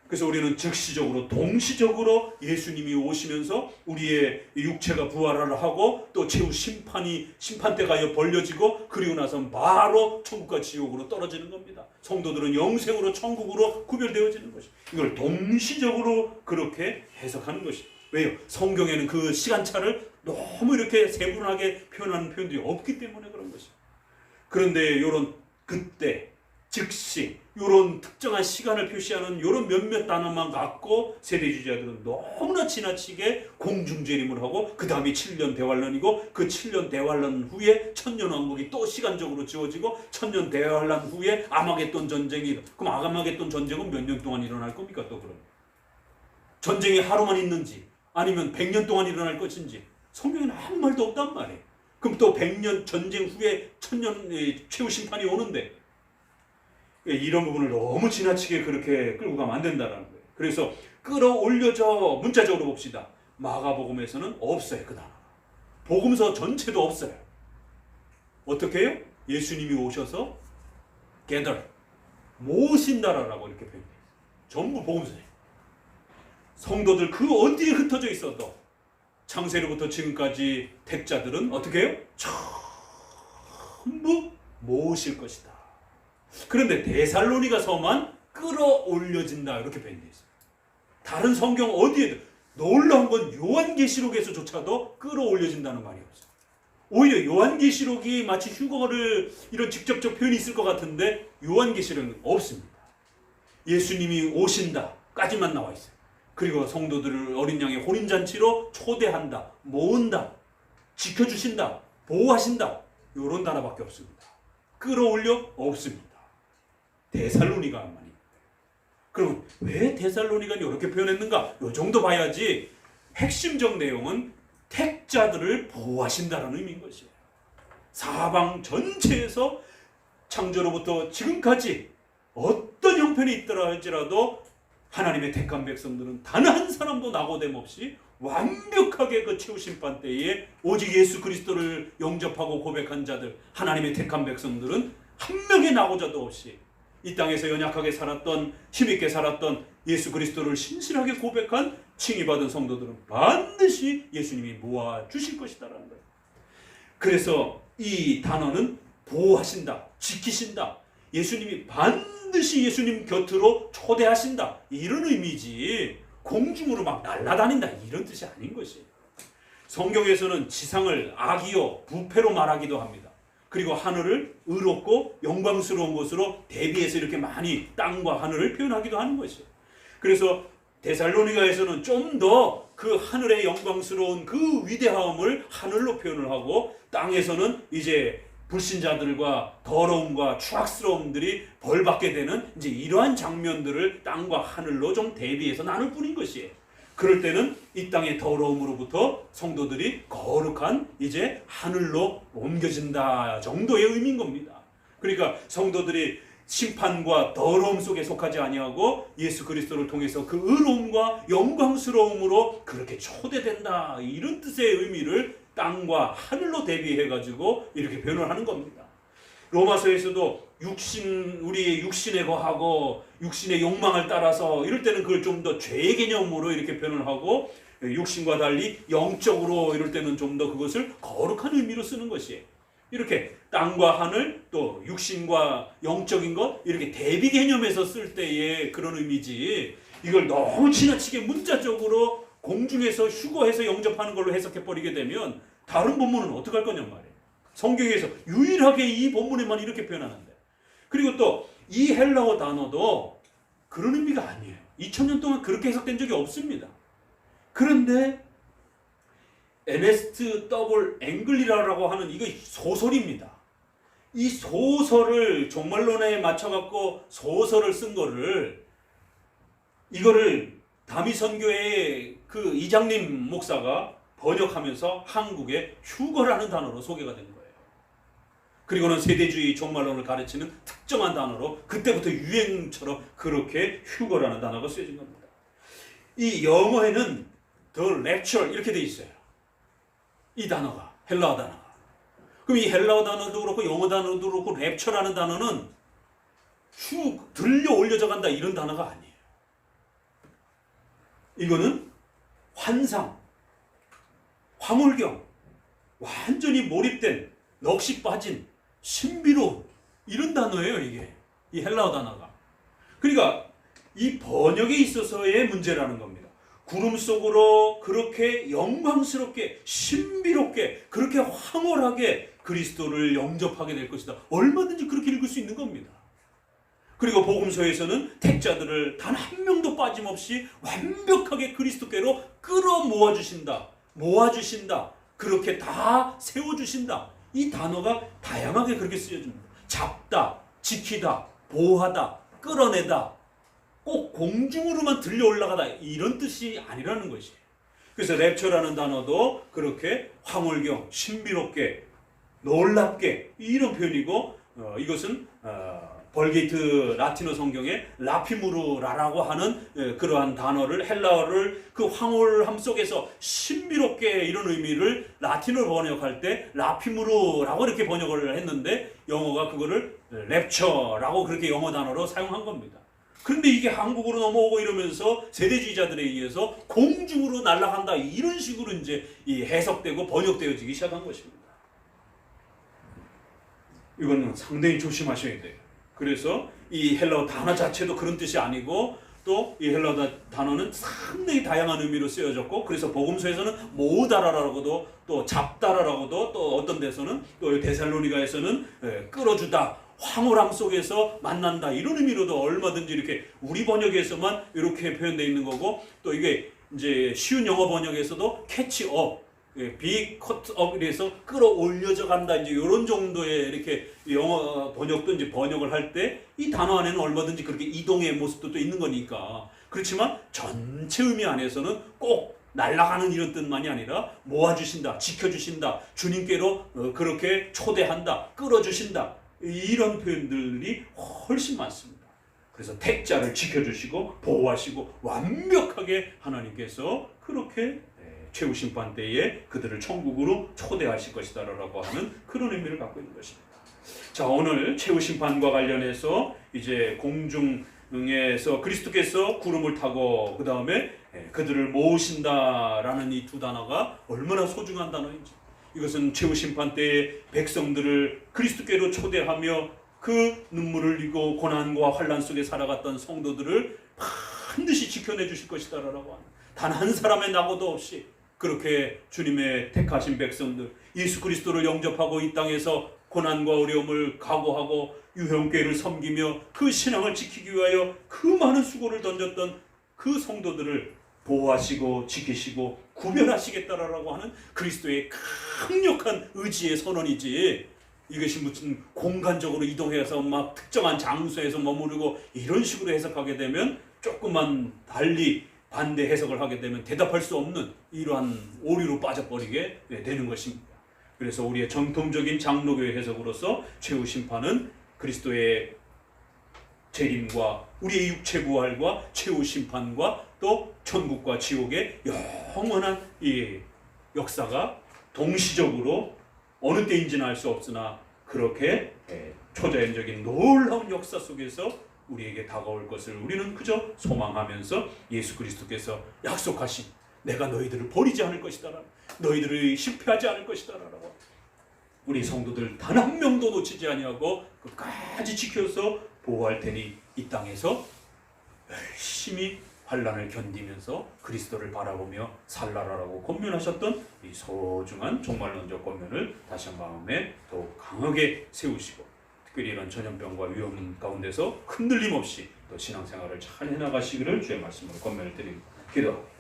그래서 우리는 즉시적으로 동시적으로 예수님이 오시면서 우리의 육체가 부활을 하고 또 최후 심판대가 벌려지고 그리고 나서 바로 천국과 지옥으로 떨어지는 겁니다. 성도들은 영생으로 천국으로 구별되어지는 것이, 이걸 동시적으로 그렇게 해석하는 것이. 왜요? 성경에는 그 시간차를 너무 이렇게 세분하게 표현하는 표현들이 없기 때문에 그런 것이. 그런데 이런 그때 즉시 이런 특정한 시간을 표시하는 이런 몇몇 단어만 갖고 세대주의자들은 너무나 지나치게 공중재림을 하고 그 다음에 7년 대환란이고 그 7년 대환란 후에 천년왕국이 또 시간적으로 지어지고 천년 대환란 후에 아마겟돈 전쟁이, 그럼 아마겟돈 전쟁은 몇 년 동안 일어날 겁니까? 또 그럼 전쟁이 하루만 있는지 아니면 100년 동안 일어날 것인지 성경에는 아무 말도 없단 말이에요. 그럼 또 100년 전쟁 후에 천년 최후 심판이 오는데 이런 부분을 너무 지나치게 그렇게 끌고 가면 안 된다는 거예요. 그래서 끌어올려져, 문자적으로 봅시다. 마가복음에서는 없어요, 그 단어. 복음서 전체도 없어요. 어떻게 해요? 예수님이 오셔서 gather, 모으신다라고 이렇게 표현해요. 전부 복음서예요. 성도들 그 어디에 흩어져 있어도 창세로부터 지금까지 택자들은 어떻게 해요? 전부 모으실 것이다. 그런데 데살로니가 서만 끌어올려진다, 이렇게 표현되어 있어요. 다른 성경 어디에도, 놀라운 건 요한계시록에서조차도 끌어올려진다는 말이 없어요. 오히려 요한계시록이 마치 휴거를 이런 직접적 표현이 있을 것 같은데 요한계시록은 없습니다. 예수님이 오신다까지만 나와 있어요. 그리고 성도들을 어린 양의 혼인잔치로 초대한다, 모은다, 지켜주신다, 보호하신다, 이런 단어밖에 없습니다. 끌어올려? 없습니다. 데살로니가만이. 그럼 왜 데살로니가는 이렇게 표현했는가? 이 정도 봐야지. 핵심적 내용은 택자들을 보호하신다는 의미인 것이에요. 사방 전체에서 창조로부터 지금까지 어떤 형편이 있더라 할지라도 하나님의 택한 백성들은 단 한 사람도 낙오됨 없이 완벽하게 그 최후 심판 때에 오직 예수 그리스도를 영접하고 고백한 자들, 하나님의 택한 백성들은 한 명의 낙오자도 없이 이 땅에서 연약하게 살았던, 힘있게 살았던 예수 그리스도를 신실하게 고백한 칭의받은 성도들은 반드시 예수님이 모아주실 것이다라는 거예요. 그래서 이 단어는 보호하신다, 지키신다, 예수님이 반드시 예수님 곁으로 초대하신다, 이런 의미지 공중으로 막 날아다닌다 이런 뜻이 아닌 것이에요. 성경에서는 지상을 악이요 부패로 말하기도 합니다. 그리고 하늘을 의롭고 영광스러운 것으로 대비해서 이렇게 많이 땅과 하늘을 표현하기도 하는 것이에요. 그래서 데살로니가에서는 좀 더 그 하늘의 영광스러운 그 위대함을 하늘로 표현을 하고, 땅에서는 이제 불신자들과 더러움과 추악스러움들이 벌받게 되는 이제 이러한 장면들을 땅과 하늘로 좀 대비해서 나눌 뿐인 것이에요. 그럴 때는 이 땅의 더러움으로부터 성도들이 거룩한 이제 하늘로 옮겨진다 정도의 의미인 겁니다. 그러니까 성도들이 심판과 더러움 속에 속하지 아니하고 예수 그리스도를 통해서 그 의로움과 영광스러움으로 그렇게 초대된다, 이런 뜻의 의미를 땅과 하늘로 대비해가지고 이렇게 표현을 하는 겁니다. 로마서에서도 우리의 육신에 거하고 육신의 욕망을 따라서 이럴 때는 그걸 좀 더 죄의 개념으로 이렇게 표현을 하고, 육신과 달리 영적으로 이럴 때는 좀 더 그것을 거룩한 의미로 쓰는 것이에요. 이렇게 땅과 하늘 또 육신과 영적인 것 이렇게 대비 개념에서 쓸 때의 그런 의미지, 이걸 너무 지나치게 문자적으로 공중에서 휴거해서 영접하는 걸로 해석해버리게 되면 다른 본문은 어떻게 할 거냔 말이에요. 성경에서 유일하게 이 본문에만 이렇게 표현하는데, 그리고 또 이 헬라어 단어도 그런 의미가 아니에요. 2000년 동안 그렇게 해석된 적이 없습니다. 그런데 에네스트 더블 앵글리라라고 하는 이거 소설입니다. 이 소설을 종말론에 맞춰갖고 소설을 쓴 거를, 이거를 다미선교회의 그 이장님 목사가 번역하면서 한국의 휴거라는 단어로 소개가 된 거예요. 그리고는 세대주의 종말론을 가르치는 특정한 단어로 그때부터 유행처럼 그렇게 휴거라는 단어가 쓰여진 겁니다. 이 영어에는 The Rapture 이렇게 돼 있어요. 이 단어가, 헬라어 단어가. 그럼 이 헬라어 단어도 그렇고 영어 단어도 그렇고 랩처라는 단어는 들려 올려져 간다 이런 단어가 아니에요. 이거는 환상, 황홀경, 완전히 몰입된, 넋이 빠진, 신비로운 이런 단어예요, 이게. 이 헬라어 단어가. 그러니까 이 번역에 있어서의 문제라는 겁니다. 구름 속으로 그렇게 영광스럽게, 신비롭게, 그렇게 황홀하게 그리스도를 영접하게 될 것이다. 얼마든지 그렇게 읽을 수 있는 겁니다. 그리고 복음서에서는 택자들을 단 한 명도 빠짐없이 완벽하게 그리스도께로 끌어모아 주신다, 모아주신다, 그렇게 다 세워주신다. 이 단어가 다양하게 그렇게 쓰여집니다. 잡다, 지키다, 보호하다, 끌어내다, 꼭 공중으로만 들려 올라가다 이런 뜻이 아니라는 것이에요. 그래서 랩처라는 단어도 그렇게 황홀경, 신비롭게, 놀랍게 이런 표현이고, 이것은 벌게이트 라틴어 성경에 라피무르라라고 하는 그러한 단어를, 헬라어를 그 황홀함 속에서 신비롭게 이런 의미를 라틴어로 번역할 때 라피무르라고 이렇게 번역을 했는데, 영어가 그거를 랩처라고 그렇게 영어 단어로 사용한 겁니다. 그런데 이게 한국으로 넘어오고 이러면서 세대주의자들에 의해서 공중으로 날아간다 이런 식으로 이제 해석되고 번역되어지기 시작한 것입니다. 이거는 상당히 조심하셔야 돼요. 그래서 이 헬라어 단어 자체도 그런 뜻이 아니고, 또 이 헬라어 단어는 상당히 다양한 의미로 쓰여졌고, 그래서 복음서에서는 모으다라라고도, 또 잡다라라고도, 또 어떤 데서는, 또 데살로니가에서는 끌어주다, 황홀함 속에서 만난다 이런 의미로도 얼마든지 이렇게 우리 번역에서만 이렇게 표현되어 있는 거고, 또 이게 이제 쉬운 영어 번역에서도 캐치업, 비 컷업 이래서 끌어올려져 간다, 이제 이런 정도의 이렇게 영어 번역도 이제 번역을 할 때 이 단어 안에는 얼마든지 그렇게 이동의 모습도 또 있는 거니까. 그렇지만 전체 의미 안에서는 꼭 날아가는 이런 뜻만이 아니라 모아주신다, 지켜주신다, 주님께로 그렇게 초대한다, 끌어주신다, 이런 표현들이 훨씬 많습니다. 그래서 택자를 지켜주시고 보호하시고 완벽하게 하나님께서 그렇게 최후 심판 때에 그들을 천국으로 초대하실 것이다 라고 하는 그런 의미를 갖고 있는 것입니다. 자, 오늘 최후 심판과 관련해서 이제 공중에서 그리스도께서 구름을 타고 그 다음에 그들을 모으신다라는 이 두 단어가 얼마나 소중한 단어인지, 이것은 최후 심판 때에 백성들을 그리스도께로 초대하며 그 눈물을 흘리고 고난과 환난 속에 살아갔던 성도들을 반드시 지켜내 주실 것이다라고 하는, 단 한 사람의 낙오도 없이 그렇게 주님의 택하신 백성들, 예수 그리스도를 영접하고 이 땅에서 고난과 어려움을 각오하고 유형교회를 섬기며 그 신앙을 지키기 위하여 그 많은 수고를 던졌던 그 성도들을 보호하시고 지키시고 구별하시겠다라고 하는 그리스도의 강력한 의지의 선언이지, 이것이 무슨 공간적으로 이동해서 막 특정한 장소에서 머무르고 이런 식으로 해석하게 되면, 조금만 달리 반대 해석을 하게 되면 대답할 수 없는 이러한 오류로 빠져버리게 되는 것입니다. 그래서 우리의 정통적인 장로교의 해석으로서 최후 심판은 그리스도의 재림과 우리의 육체 부활과 최후 심판과 또 천국과 지옥의 영원한 이 역사가 동시적으로 어느 때인지는 알 수 없으나 그렇게 초자연적인 놀라운 역사 속에서 우리에게 다가올 것을 우리는 그저 소망하면서, 예수 그리스도께서 약속하신 내가 너희들을 버리지 않을 것이다, 너희들을 실패하지 않을 것이다 라고, 우리 성도들 단 한 명도 놓치지 아니하고 끝까지 지켜서 보호할 테니 이 땅에서 열심히 환난을 견디면서 그리스도를 바라보며 살라라고 권면하셨던 이 소중한 종말론적 권면을 다시 한 마음에 더욱 강하게 세우시고, 특별히 이런 전염병과 위험 가운데서 흔들림 없이 또 신앙생활을 잘 해나가시기를 주의 말씀으로 권면을 드립니다. 기도합니다.